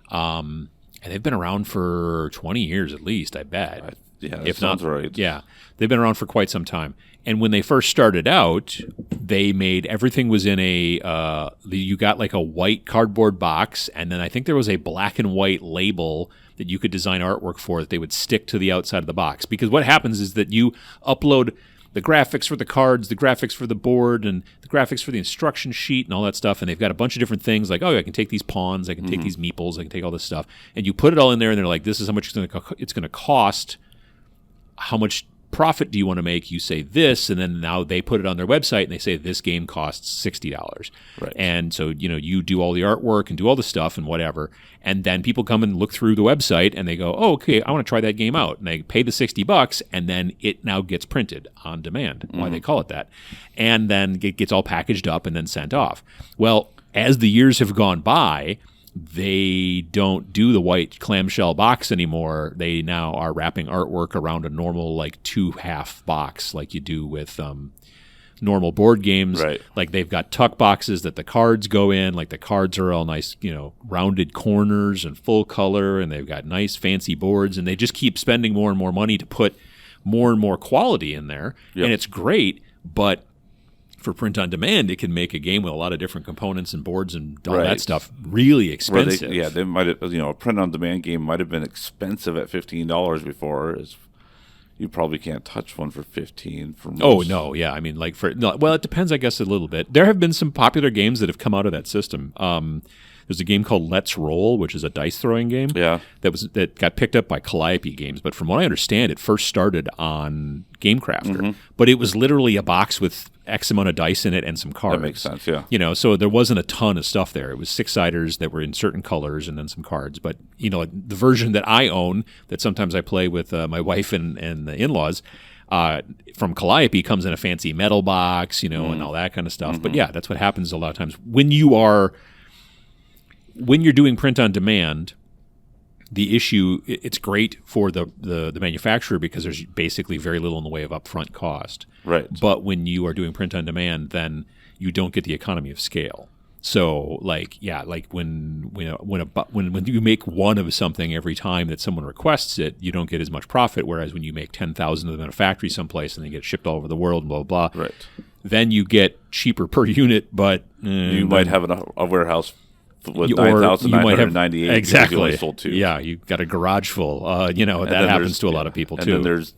And they've been around for 20 years at least, I bet. Yeah, that sounds right. Yeah, they've been around for quite some time. And when they first started out, they made everything was in you got like a white cardboard box, and then I think there was a black and white label that you could design artwork for that they would stick to the outside of the box. Because what happens is that you upload the graphics for the cards, the graphics for the board, and the graphics for the instruction sheet and all that stuff, and they've got a bunch of different things like, I can take these pawns, I can take these meeples, I can take all this stuff, and you put it all in there, and they're like, this is how much it's going to cost. How much profit do you want to make? You say this, and then now they put it on their website and they say this game costs $60. Right. And so, you do all the artwork and do all the stuff and whatever. And then people come and look through the website and they go, oh, okay, I want to try that game out. And they pay the $60, and then it now gets printed on demand, why they call it that. And then it gets all packaged up and then sent off. Well, as the years have gone by, they don't do the white clamshell box anymore. They now are wrapping artwork around a normal like 2.5 box like you do with normal board games. Right. Like they've got tuck boxes that the cards go in. Like the cards are all nice, rounded corners and full color, and they've got nice fancy boards, and they just keep spending more and more money to put more and more quality in there. Yep. And it's great, but for print on demand, it can make a game with a lot of different components and boards and all that stuff really expensive. They might have, a print on demand game might have been expensive at $15 before. You probably can't touch one for $15 for most. Oh no, yeah. I mean, well, it depends, I guess, a little bit. There have been some popular games that have come out of that system. There's a game called Let's Roll, which is a dice throwing game. Yeah. That got picked up by Calliope Games, but from what I understand, it first started on Game Crafter. But it was literally a box with X amount of dice in it and some cards. That makes sense, yeah. So there wasn't a ton of stuff there. It was 6-siders that were in certain colors and then some cards. But, the version that I own, that sometimes I play with my wife and the in-laws, from Calliope comes in a fancy metal box, you know, and all that kind of stuff. But yeah, that's what happens a lot of times when you're doing print on demand. The issue, it's great for the manufacturer because there's basically very little in the way of upfront cost. Right. But when you are doing print on demand, then you don't get the economy of scale. So, like when you make one of something every time that someone requests it, you don't get as much profit. Whereas when you make 10,000 of them in a factory someplace and they get shipped all over the world and blah blah blah, right. Then you get cheaper per unit. But you might have a warehouse with 9,998. Exactly. Sold two. Yeah, you got a garage full. That happens to a lot of people too. And then there's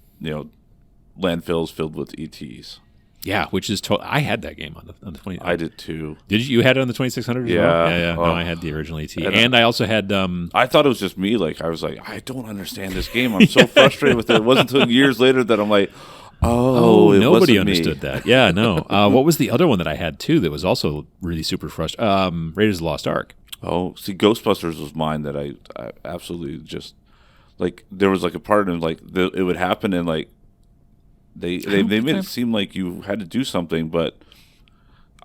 landfills filled with ETs. Yeah, which is I had that game on the 20. I did too. Did you had it on the 2600 as well? Yeah. No, I had the original ET, and I also had. I thought it was just me. Like I was like, I don't understand this game. I'm so frustrated with it. It wasn't until years later that I'm like, nobody understood that. Yeah, no. What was the other one that I had too that was also really super frustrating? Raiders of the Lost Ark. Oh, see, Ghostbusters was mine that I absolutely just like. There was like a part in like it would happen and like they made it seem like you had to do something, but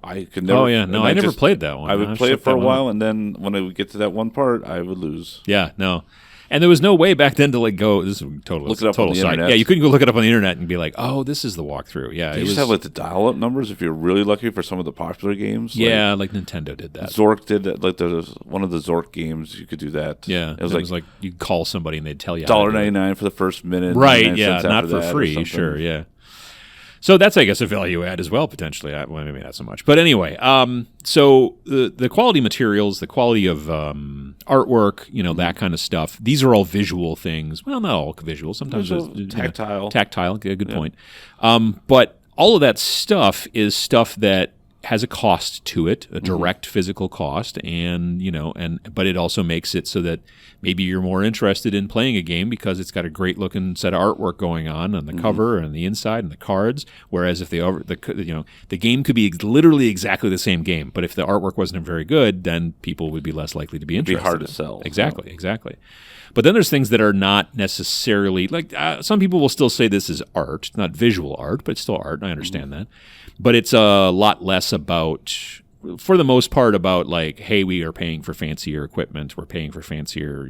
I could never. Oh yeah, no, I never played that one. I would play it for a while, and then when I would get to that one part, I would lose. Yeah, no. And there was no way back then to like go. This is total side. Internet. Yeah, you couldn't go look it up on the internet and be like, "Oh, this is the walkthrough." Yeah, you just have like the dial-up numbers if you're really lucky for some of the popular games. Yeah, like Nintendo did that. Zork did that. Like there was one of the Zork games you could do that. Yeah, it was like you call somebody and they'd tell you $1.99 for the first minute. Right? Yeah, not for free. Sure. Yeah. So that's, I guess, a value add as well, potentially. Well, maybe not so much. But anyway, so the quality materials, the quality of artwork, that kind of stuff, these are all visual things. Well, not all visual. Sometimes it's tactile. Tactile, good point. But all of that stuff is stuff that has a cost to it, a direct physical cost, and but it also makes it so that maybe you're more interested in playing a game because it's got a great looking set of artwork going on the cover and the inside and the cards. Whereas if the game could be literally exactly the same game, but if the artwork wasn't very good, then people would be less likely to be interested. It'd be hard to sell. Exactly. But then there's things that are not necessarily like some people will still say this is art, not visual art, but it's still art. And I understand that. But it's a lot less about, for the most part, about like, hey, we are paying for fancier equipment. We're paying for fancier,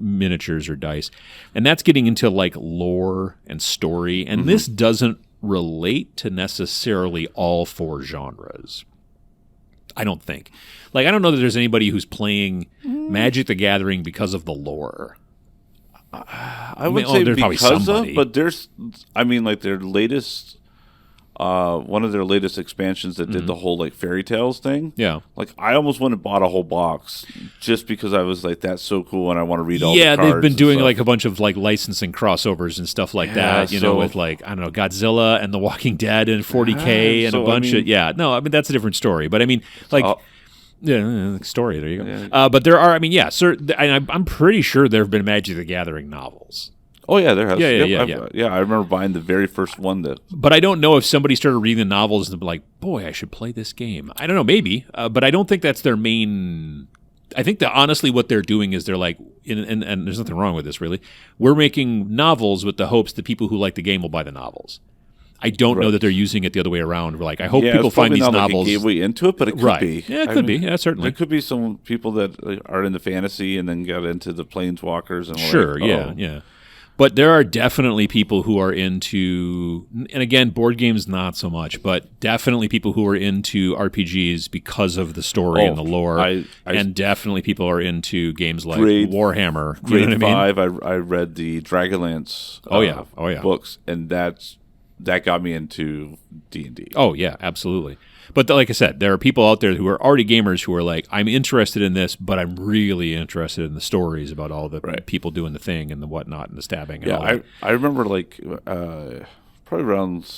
miniatures or dice. And that's getting into like lore and story. And this doesn't relate to necessarily all four genres. I don't think. Like, I don't know that there's anybody who's playing Magic the Gathering because of the lore. I would say because of, but there's, like their latest... one of their latest expansions that did the whole like fairy tales thing. Yeah, like I almost went and bought a whole box just because I was like, that's so cool, and I want to read all. Yeah, the cards they've been doing like a bunch of like licensing crossovers and stuff like that. With like Godzilla and The Walking Dead and 40K and a bunch of that's a different story. But story. There you go. Yeah. But there are. I'm pretty sure there have been Magic the Gathering novels. Oh, yeah, there has. Yeah. I remember buying the very first one. But I don't know if somebody started reading the novels and be like, boy, I should play this game. I don't know, maybe. But I don't think that's their main... I think that honestly what they're doing is they're like, and there's nothing wrong with this, really. We're making novels with the hopes that people who like the game will buy the novels. I don't know that they're using it the other way around. We're like, I hope people find these novels. Like a gateway into it, but it could be. Yeah, it could be. Yeah, certainly. There could be some people that are into fantasy and then got into the Planeswalkers. And sure, yeah. But there are definitely people who are into, and again, board games not so much, but definitely people who are into RPGs because of the story and the lore, and definitely people are into games like Warhammer. Grade 5, I read the Dragonlance books, and that got me into D&D. Oh yeah, absolutely. But like I said, there are people out there who are already gamers who are like, I'm interested in this, but I'm really interested in the stories about all the people doing the thing and the whatnot and the stabbing. And all that. I remember like probably around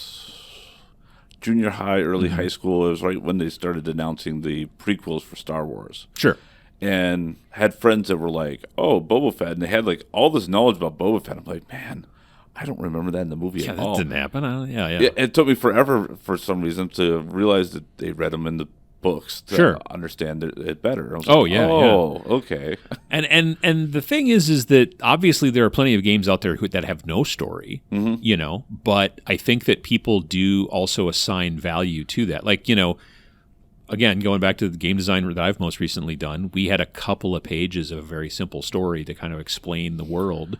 junior high, early high school. It was right when they started announcing the prequels for Star Wars. Sure. And had friends that were like, oh, Boba Fett. And they had like all this knowledge about Boba Fett. I'm like, man, I don't remember that in the movie at all. That didn't happen. Yeah. It took me forever for some reason to realize that they read them in the books to understand it better. Okay. And the thing is that obviously there are plenty of games out there that have no story, but I think that people do also assign value to that. Like, again, going back to the game design that I've most recently done, we had a couple of pages of a very simple story to kind of explain the world.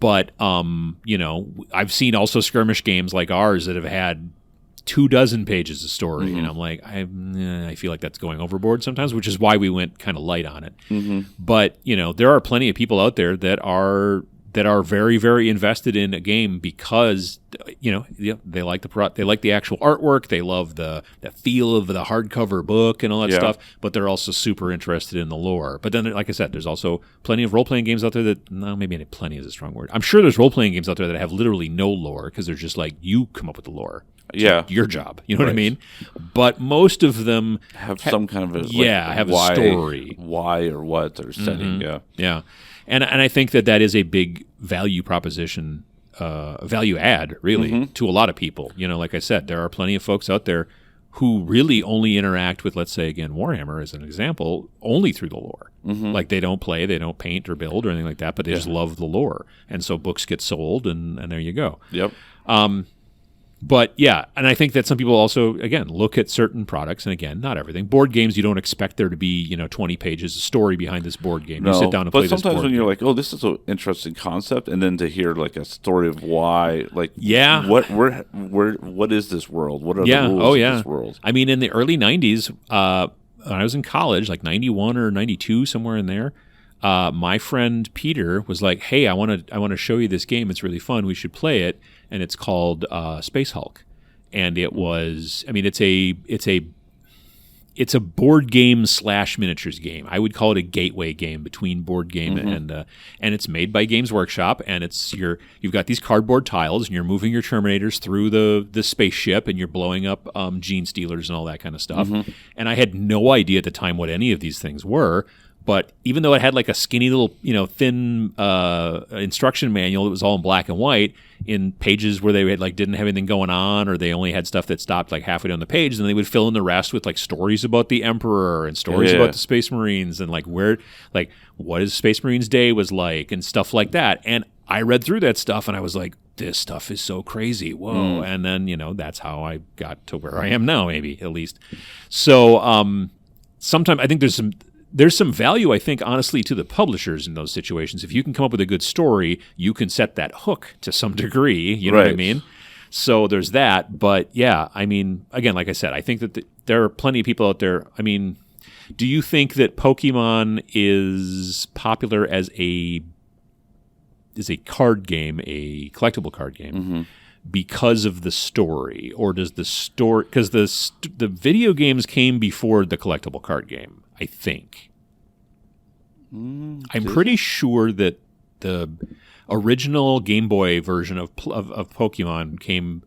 But, I've seen also skirmish games like ours that have had 24 pages of story. And I'm like, I feel like that's going overboard sometimes, which is why we went kind of light on it. But, there are plenty of people out there that are very, very invested in a game because they like the actual artwork, they love the feel of the hardcover book and all that stuff, but they're also super interested in the lore. But then, like I said, there's also plenty of role-playing games out there that, maybe plenty is a strong word. I'm sure there's role-playing games out there that have literally no lore because they're just like, you come up with the lore. It's your job. You know what I mean? But most of them have some kind of have a story. Why or what or setting. Yeah. And I think that is a big value proposition, value add, really, to a lot of people. Like I said, there are plenty of folks out there who really only interact with, let's say, again, Warhammer as an example, only through the lore. Like they don't play, they don't paint or build or anything like that, but they just love the lore. And so books get sold, and there you go. Yep. But yeah, and I think that some people also, again, look at certain products, and again, not everything. Board games, you don't expect there to be 20 pages of story behind this board game. You sit down and play this board game. But sometimes when you're like, oh, this is an interesting concept, and then to hear like a story of why, like, what is this world? What are the rules of this world? I mean, in the early 90s, when I was in college, like 91 or 92, somewhere in there, my friend Peter was like, hey, I want to show you this game. It's really fun. We should play it. And it's called Space Hulk. And it was, it's a board game / miniatures game. I would call it a gateway game between board game and it's made by Games Workshop. And you've got these cardboard tiles, and you're moving your Terminators through the spaceship, and you're blowing up gene stealers and all that kind of stuff. And I had no idea at the time what any of these things were. But even though it had like a skinny little, thin instruction manual, it was all in black and white in pages where they had didn't have anything going on, or they only had stuff that stopped like halfway down the page, and they would fill in the rest with like stories about the Emperor and stories about the Space Marines and what his Space Marines Day was like and stuff like that. And I read through that stuff and I was like, this stuff is so crazy. Whoa. And then, that's how I got to where I am now, maybe at least. So sometimes I think there's some value, I think, honestly, to the publishers in those situations. If you can come up with a good story, you can set that hook to some degree. You know what I mean? So there's that. But yeah, I mean, again, like I said, I think that there are plenty of people out there. I mean, do you think that Pokemon is popular as a card game, a collectible card game, because of the story, or does the story? Because the video games came before the collectible card game, I think. I'm pretty sure that the original Game Boy version of Pokemon came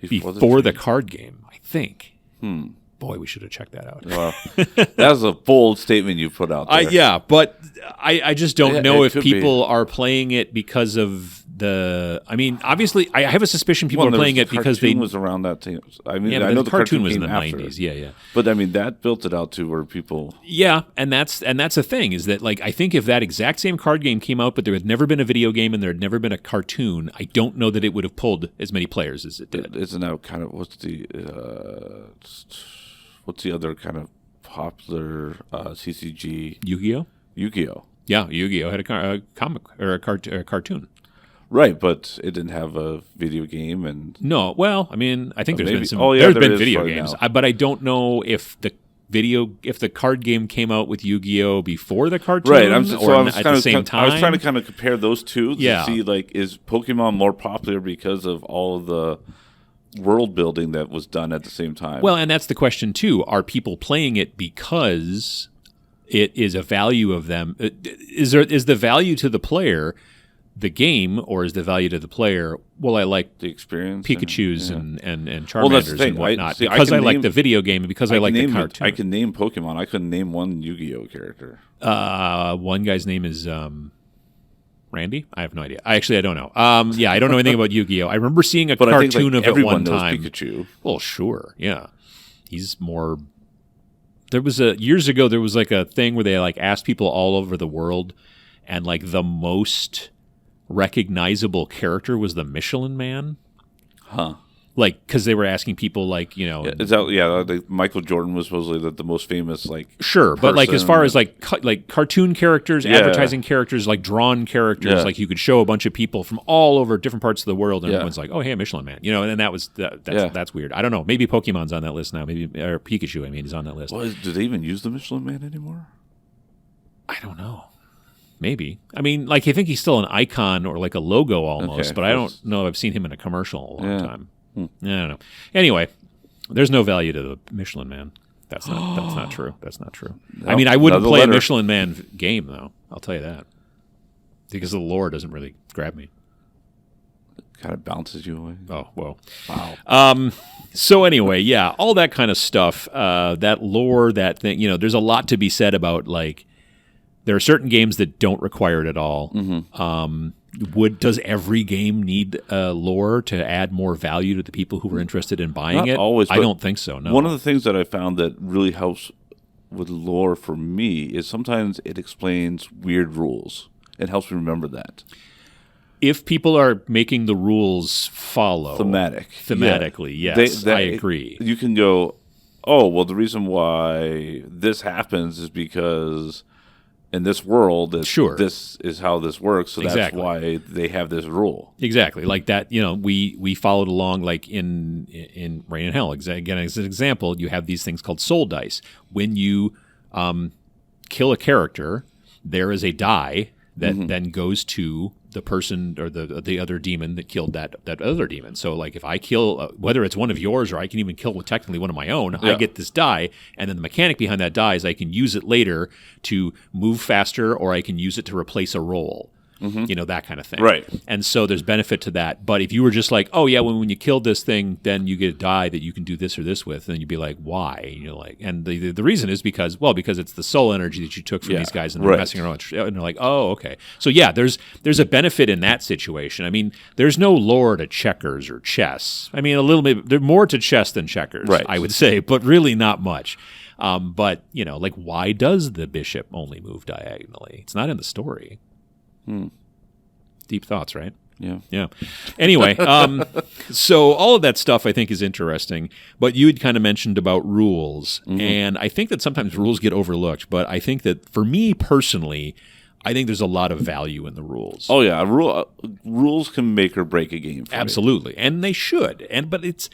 before the card game, I think. Boy, we should have checked that out. Well, that was a bold statement you put out there. But I just don't know if people are playing it because of obviously, I have a suspicion people are playing it because the cartoon was around that time. I mean, I know the cartoon was in the 90s. Yeah. But I mean, that built it out to where people. Yeah, and that's a thing, is that I think if that exact same card game came out, but there had never been a video game and there had never been a cartoon, I don't know that it would have pulled as many players as it did. Isn't that kind of what's the other kind of popular CCG? Yu-Gi-Oh? Yu-Gi-Oh. Yeah, Yu-Gi-Oh had a comic or a cartoon. Right, but it didn't have a video game, and no. Well, I mean, I think there's been some. There's been video games, but I don't know if the card game came out with Yu-Gi-Oh before the cartoon, right? At the same time. I was trying to kind of compare those two to see is Pokemon more popular because of all of the world building that was done at the same time. Well, and that's the question too. Are people playing it because it is a value of them? Is the value to the player the game, or is the value to the player, well, I like the experience, Pikachus and Charmanders and whatnot, because I like the video game and because I like the cartoon. I can name Pokemon. I couldn't name one Yu-Gi-Oh character. One guy's name is Randy? I have no idea. I don't know. I don't know anything about Yu-Gi-Oh. I remember seeing a cartoon of it one time. Pikachu. Well, sure, yeah. He's more There was years ago, there was like a thing where they like asked people all over the world, and like the most recognizable character was the Michelin Man. Huh. Like, because they were asking people, like, you know, Michael Jordan was supposedly the most famous, like, sure, but like as far as like cartoon characters, advertising characters, like drawn characters, like you could show a bunch of people from all over different parts of the world, and everyone's like, oh, hey, Michelin Man, you know, and that was that's weird. I don't know, maybe Pokemon's on that list now, maybe or Pikachu, I mean, is on that list. Well, do they even use the Michelin Man anymore? I don't know. Maybe. I mean, like, I think he's still an icon or like a logo almost, but I don't know. I've seen him in a commercial in a long time. I don't know. Anyway, there's no value to the Michelin Man. That's not true. That's not true. No, I mean, I wouldn't play a Michelin Man game, though. I'll tell you that. Because the lore doesn't really grab me. It kind of bounces you away. Oh, well. Wow. So anyway, yeah, all that kind of stuff, that lore, that thing, you know, there's a lot to be said about, like, there are certain games that don't require it at all. Does every game need lore to add more value to the people who are interested in buying Not it? Always, I don't think so. No. One of the things that I found that really helps with lore for me is sometimes it explains weird rules. It helps me remember that. If people are making the rules follow thematically, yes, I agree. You can go, oh, well, the reason why this happens is because in this world, this is how this works, so that's why they have this rule. Exactly, like that. You know, we followed along, like in Reign in Hell. Again, as an example, you have these things called soul dice. When you kill a character, there is a die that then goes to the person or the other demon that killed that other demon. So, like, if I kill, whether it's one of yours or I can even kill technically one of my own, I get this die, and then the mechanic behind that die is I can use it later to move faster, or I can use it to replace a roll. You know, that kind of thing. Right. And so there's benefit to that. But if you were just like, oh, yeah, when you killed this thing, then you get a die that you can do this or this with, then you'd be like, why? And you're like, and the reason is because it's the soul energy that you took from these guys, and they're messing around. And they're like, oh, okay. So, yeah, there's a benefit in that situation. I mean, there's no lore to checkers or chess. I mean, a little bit. There's more to chess than checkers, I would say, but really not much. But, you know, like, why does the bishop only move diagonally? It's not in the story. Deep thoughts, right? Yeah. Anyway, so all of that stuff I think is interesting, but you had kind of mentioned about rules, and I think that sometimes rules get overlooked, but I think that for me personally, I think there's a lot of value in the rules. Oh yeah, rules can make or break a game. Absolutely, and they should. But it's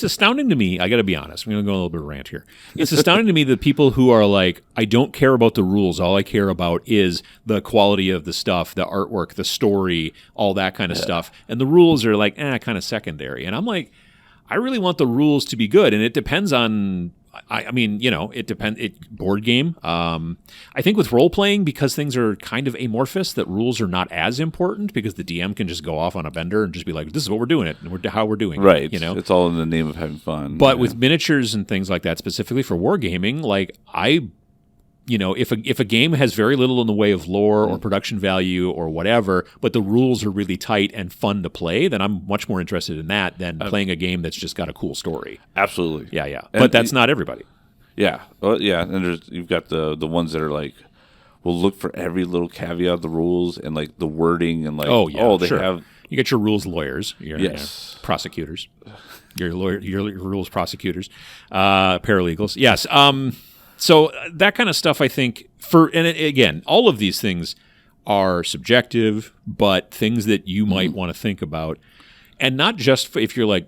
astounding to me. I got to be honest. I'm going to go a little bit of a rant here. It's astounding to me that people who are like, I don't care about the rules. All I care about is the quality of the stuff, the artwork, the story, all that kind of stuff. And the rules are like, kind of secondary. And I'm like, I really want the rules to be good, and it depends on. I mean, you know, it depends. Board game. I think with role playing, because things are kind of amorphous, that rules are not as important because the DM can just go off on a bender and just be like, "This is what we're doing it, and how we're doing it." You know, it's all in the name of having fun. But with miniatures and things like that, specifically for wargaming, like you know, if a game has very little in the way of lore or production value or whatever, but the rules are really tight and fun to play, then I'm much more interested in that than playing a game that's just got a cool story. Absolutely. Yeah. But that's not everybody. Yeah. Well, yeah. And you've got the ones that are like, we'll look for every little caveat of the rules and like the wording and like, they have. You get your rules lawyers, your prosecutors, your rules prosecutors, paralegals. Yes. So that kind of stuff, I think, again, all of these things are subjective, but things that you might want to think about. And not just if you're like,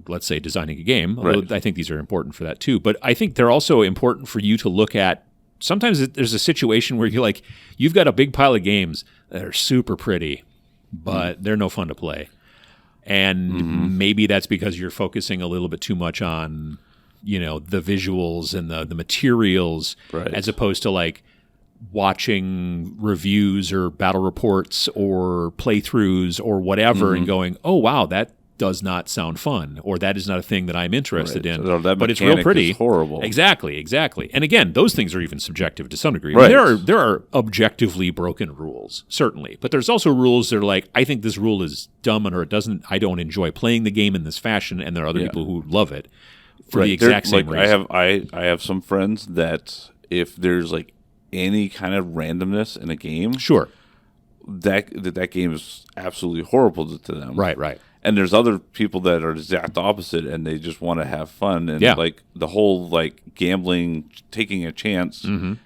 let's say, designing a game, although I think these are important for that too, but I think they're also important for you to look at. Sometimes there's a situation where you're like, you've got a big pile of games that are super pretty, but they're no fun to play. And maybe that's because you're focusing a little bit too much on, you know, the visuals and the materials, as opposed to like watching reviews or battle reports or playthroughs or whatever and going, oh, wow, that does not sound fun, or that is not a thing that I'm interested in, but it's real pretty. Is horrible. Exactly. And again, those things are even subjective to some degree. I mean, there are objectively broken rules, certainly, but there's also rules that are like, I think this rule is dumb, or I don't enjoy playing the game in this fashion, and there are other people who love it. for the exact same reason. I have some friends that if there's like any kind of randomness in a game, sure, that game is absolutely horrible to them. Right. And there's other people that are exact opposite, and they just want to have fun. And like the whole like gambling, taking a chance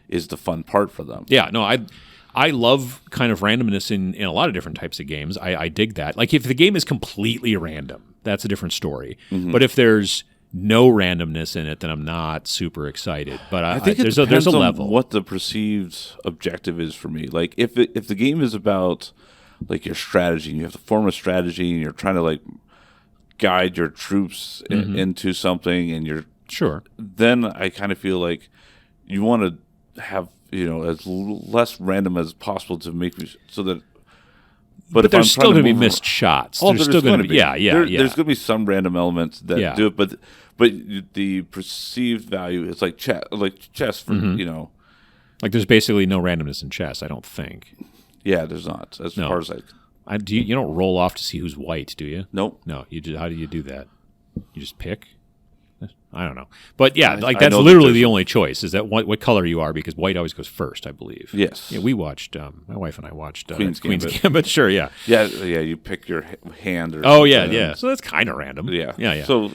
is the fun part for them. Yeah, no, I love kind of randomness in a lot of different types of games. I dig that. Like if the game is completely random, that's a different story. But if there's no randomness in it, then I'm not super excited. But I think there's a level. On what the perceived objective is for me. Like if the game is about like your strategy, and you have to form a strategy, and you're trying to like guide your troops into something, and you're sure. Then I kind of feel like you want to have as less random as possible to make me so that. But there's still going to be missed shots. There's still going to be. Yeah. There's going to be some random elements that do it, but the perceived value is like chess for Like there's basically no randomness in chess. I don't think. Yeah, there's not. As far as you don't roll off to see who's white, do you? Nope. No. How do you do that? You just pick. I don't know, but that's literally the only choice is that what color you are, because white always goes first, I believe. Yes. Yeah, we watched. My wife and I watched Queen's Gambit. Sure, yeah. Yeah. You pick your hand. Or yeah. So that's kind of random. Yeah. So,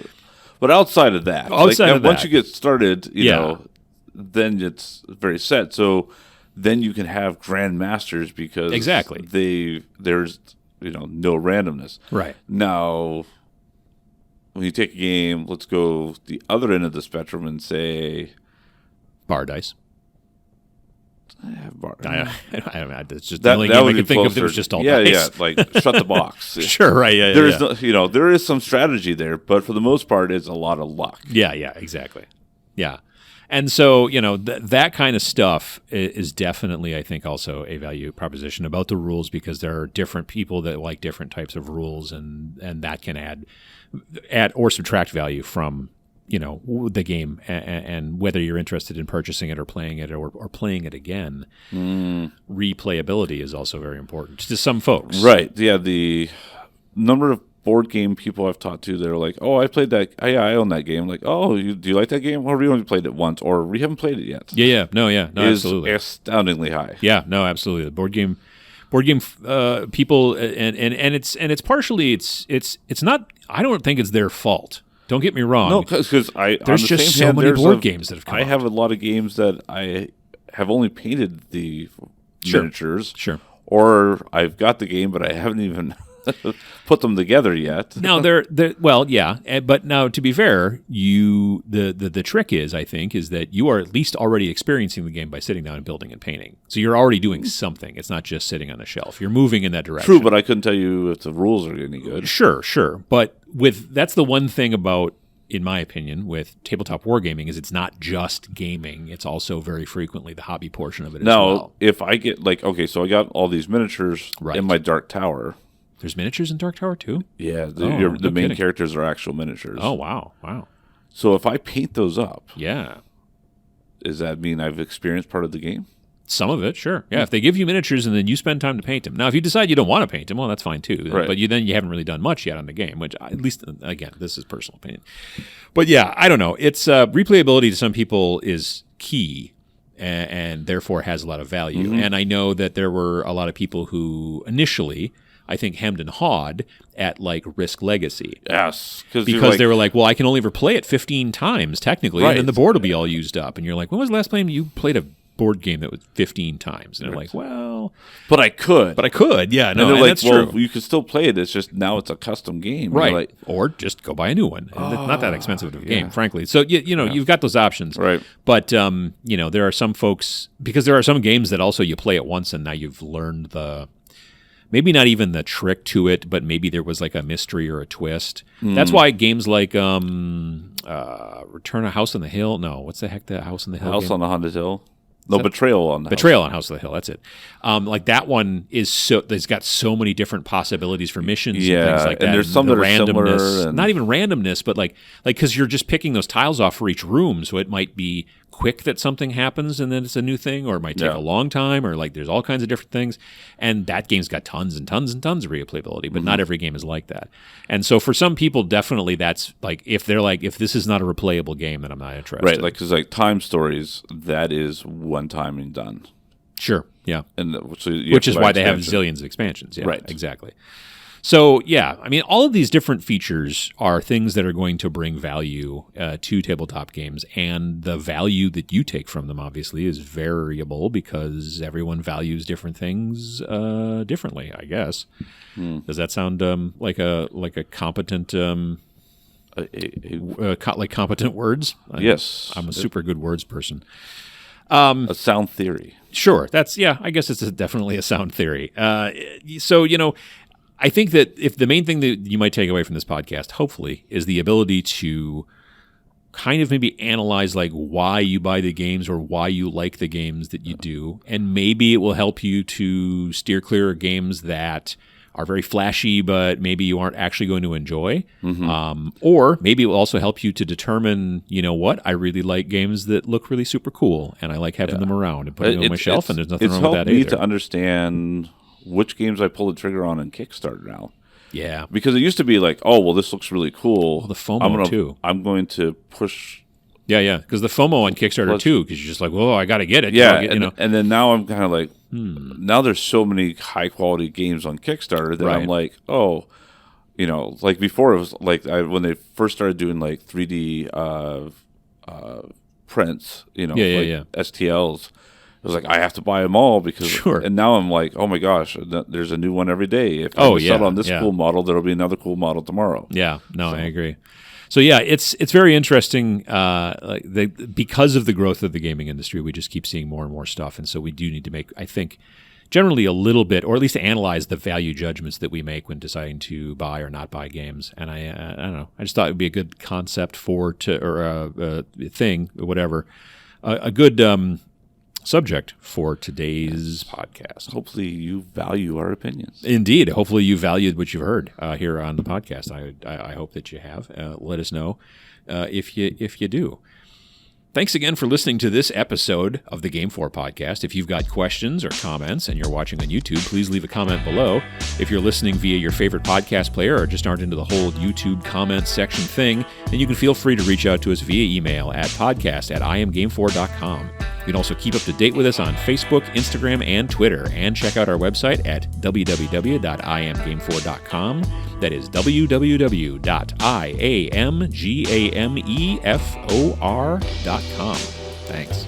but outside of that, once you get started, then it's very set. So then you can have grandmasters because there's no randomness. Right now. When you take a game, let's go the other end of the spectrum and say bar dice. Bar. It's just the only game I can think of that was just all dice. Yeah, like shut the box. Sure, right. Yeah, there is some strategy there, but for the most part, it's a lot of luck. Yeah, exactly. Yeah, and so that kind of stuff is definitely, I think, also a value proposition about the rules, because there are different people that like different types of rules, and that can add or subtract value from the game, and whether you're interested in purchasing it or playing it or playing it again. Replayability is also very important to some folks. Right. Yeah. The number of board game people I've talked to, they're like, "Oh, I played that. I own that game." Like, "Oh, do you like that game?" Or we only played it once, or we haven't played it yet. Yeah. No, absolutely. Is astoundingly high. Yeah. No, absolutely. The board game people, and it's partially it's not. I don't think it's their fault. Don't get me wrong. No, because there's just so many board games that have come out. I have a lot of games that I have only painted the miniatures. Sure. Or I've got the game, but I haven't even put them together yet. Now but now to be fair, the trick is, I think, is that you are at least already experiencing the game by sitting down and building and painting. So you're already doing something. It's not just sitting on a shelf. You're moving in that direction. True, but I couldn't tell you if the rules are any good. Sure. But that's the one thing about, in my opinion, with tabletop wargaming is it's not just gaming. It's also very frequently the hobby portion of it as well. Now, if I get so I got all these miniatures in my Dark Tower. There's miniatures in Dark Tower too? Yeah, the main characters are actual miniatures. Oh, wow. So if I paint those up, does that mean I've experienced part of the game? Some of it, sure. Yeah, if they give you miniatures and then you spend time to paint them. Now, if you decide you don't want to paint them, well, that's fine too. Right. But you haven't really done much yet on the game, which at least, again, this is personal opinion. But yeah, I don't know. It's replayability to some people is key and therefore has a lot of value. Mm-hmm. And I know that there were a lot of people who initially, I think, hemmed and hawed at Risk Legacy. Yes. Because they were like, well, I can only ever play it 15 times technically, and then the board will be all used up. And you're like, when was the last time you played a board game that was 15 times? And they're like, well... But I could. Yeah, no, and that's true. You can still play it. It's just now it's a custom game. Right. Or just go buy a new one. It's not that expensive of a game, frankly. So, you've got those options. Right. But, there are some folks... Because there are some games that also you play it once and now you've learned the... Maybe not even the trick to it, but maybe there was a mystery or a twist. That's why games like Return of House on the Hill. No, what's the heck that House on the Hill? House game? on the Haunted Hill. No, Betrayal on House of the Hill. That's it. Like that one it's got so many different possibilities for missions and things like that. And there's some that are randomness, similar. Not even randomness, but like because you're just picking those tiles off for each room, so it might be quick that something happens and then it's a new thing, or it might take a long time, or like there's all kinds of different things. And that game's got tons and tons and tons of replayability, but not every game is like that. And so for some people, definitely that's like if this is not a replayable game, then I'm not interested. Right, like because like Time Stories, that is one time and done. Sure, yeah. And which is why they have zillions of expansions. Yeah, right. Exactly. So, yeah, I mean, all of these different features are things that are going to bring value to tabletop games, and the value that you take from them, obviously, is variable because everyone values different things differently, I guess. Does that sound like a competent... like competent words? Yes. I'm a super good words person. A sound theory. Sure. I guess it's definitely a sound theory. So, I think that if the main thing that you might take away from this podcast, hopefully, is the ability to kind of maybe analyze like why you buy the games or why you like the games that you do. And maybe it will help you to steer clear of games that are very flashy, but maybe you aren't actually going to enjoy. Or maybe it will also help you to determine, I really like games that look really super cool, and I like having them around and putting them on my shelf, and there's nothing wrong with that either. It's helped me to understand which games I pull the trigger on Kickstarter now. Yeah. Because it used to be like, oh, well, this looks really cool. Well, the FOMO, too. I'm going to push... Yeah, because the FOMO on Kickstarter, too, because you're just like, well, I got to get it. Yeah, and then now I'm kind of like, now there's so many high-quality games on Kickstarter that I'm like, oh, like before it was like when they first started doing like 3D prints, STLs, it was like, I have to buy them all because, and now I'm like, oh my gosh, there's a new one every day. If I settle on this cool model, there'll be another cool model tomorrow. Yeah, I agree. So yeah, it's very interesting. Because of the growth of the gaming industry, we just keep seeing more and more stuff, and so we do need to make, I think, generally a little bit, or at least analyze the value judgments that we make when deciding to buy or not buy games. And I don't know, I just thought it would be a good concept or a thing, whatever, a good subject for today's podcast. Hopefully you value our opinions. Indeed. Hopefully you valued what you've heard here on the podcast. I hope that you have. Let us know if you do. Thanks again for listening to this episode of the GameFor Podcast. If you've got questions or comments and you're watching on YouTube, please leave a comment below. If you're listening via your favorite podcast player or just aren't into the whole YouTube comments section thing, then you can feel free to reach out to us via email at podcast@iamgamefor.com. You can also keep up to date with us on Facebook, Instagram, and Twitter, and check out our website at www.iamgamefor.com. That is www.iamgamefor.com. Thanks.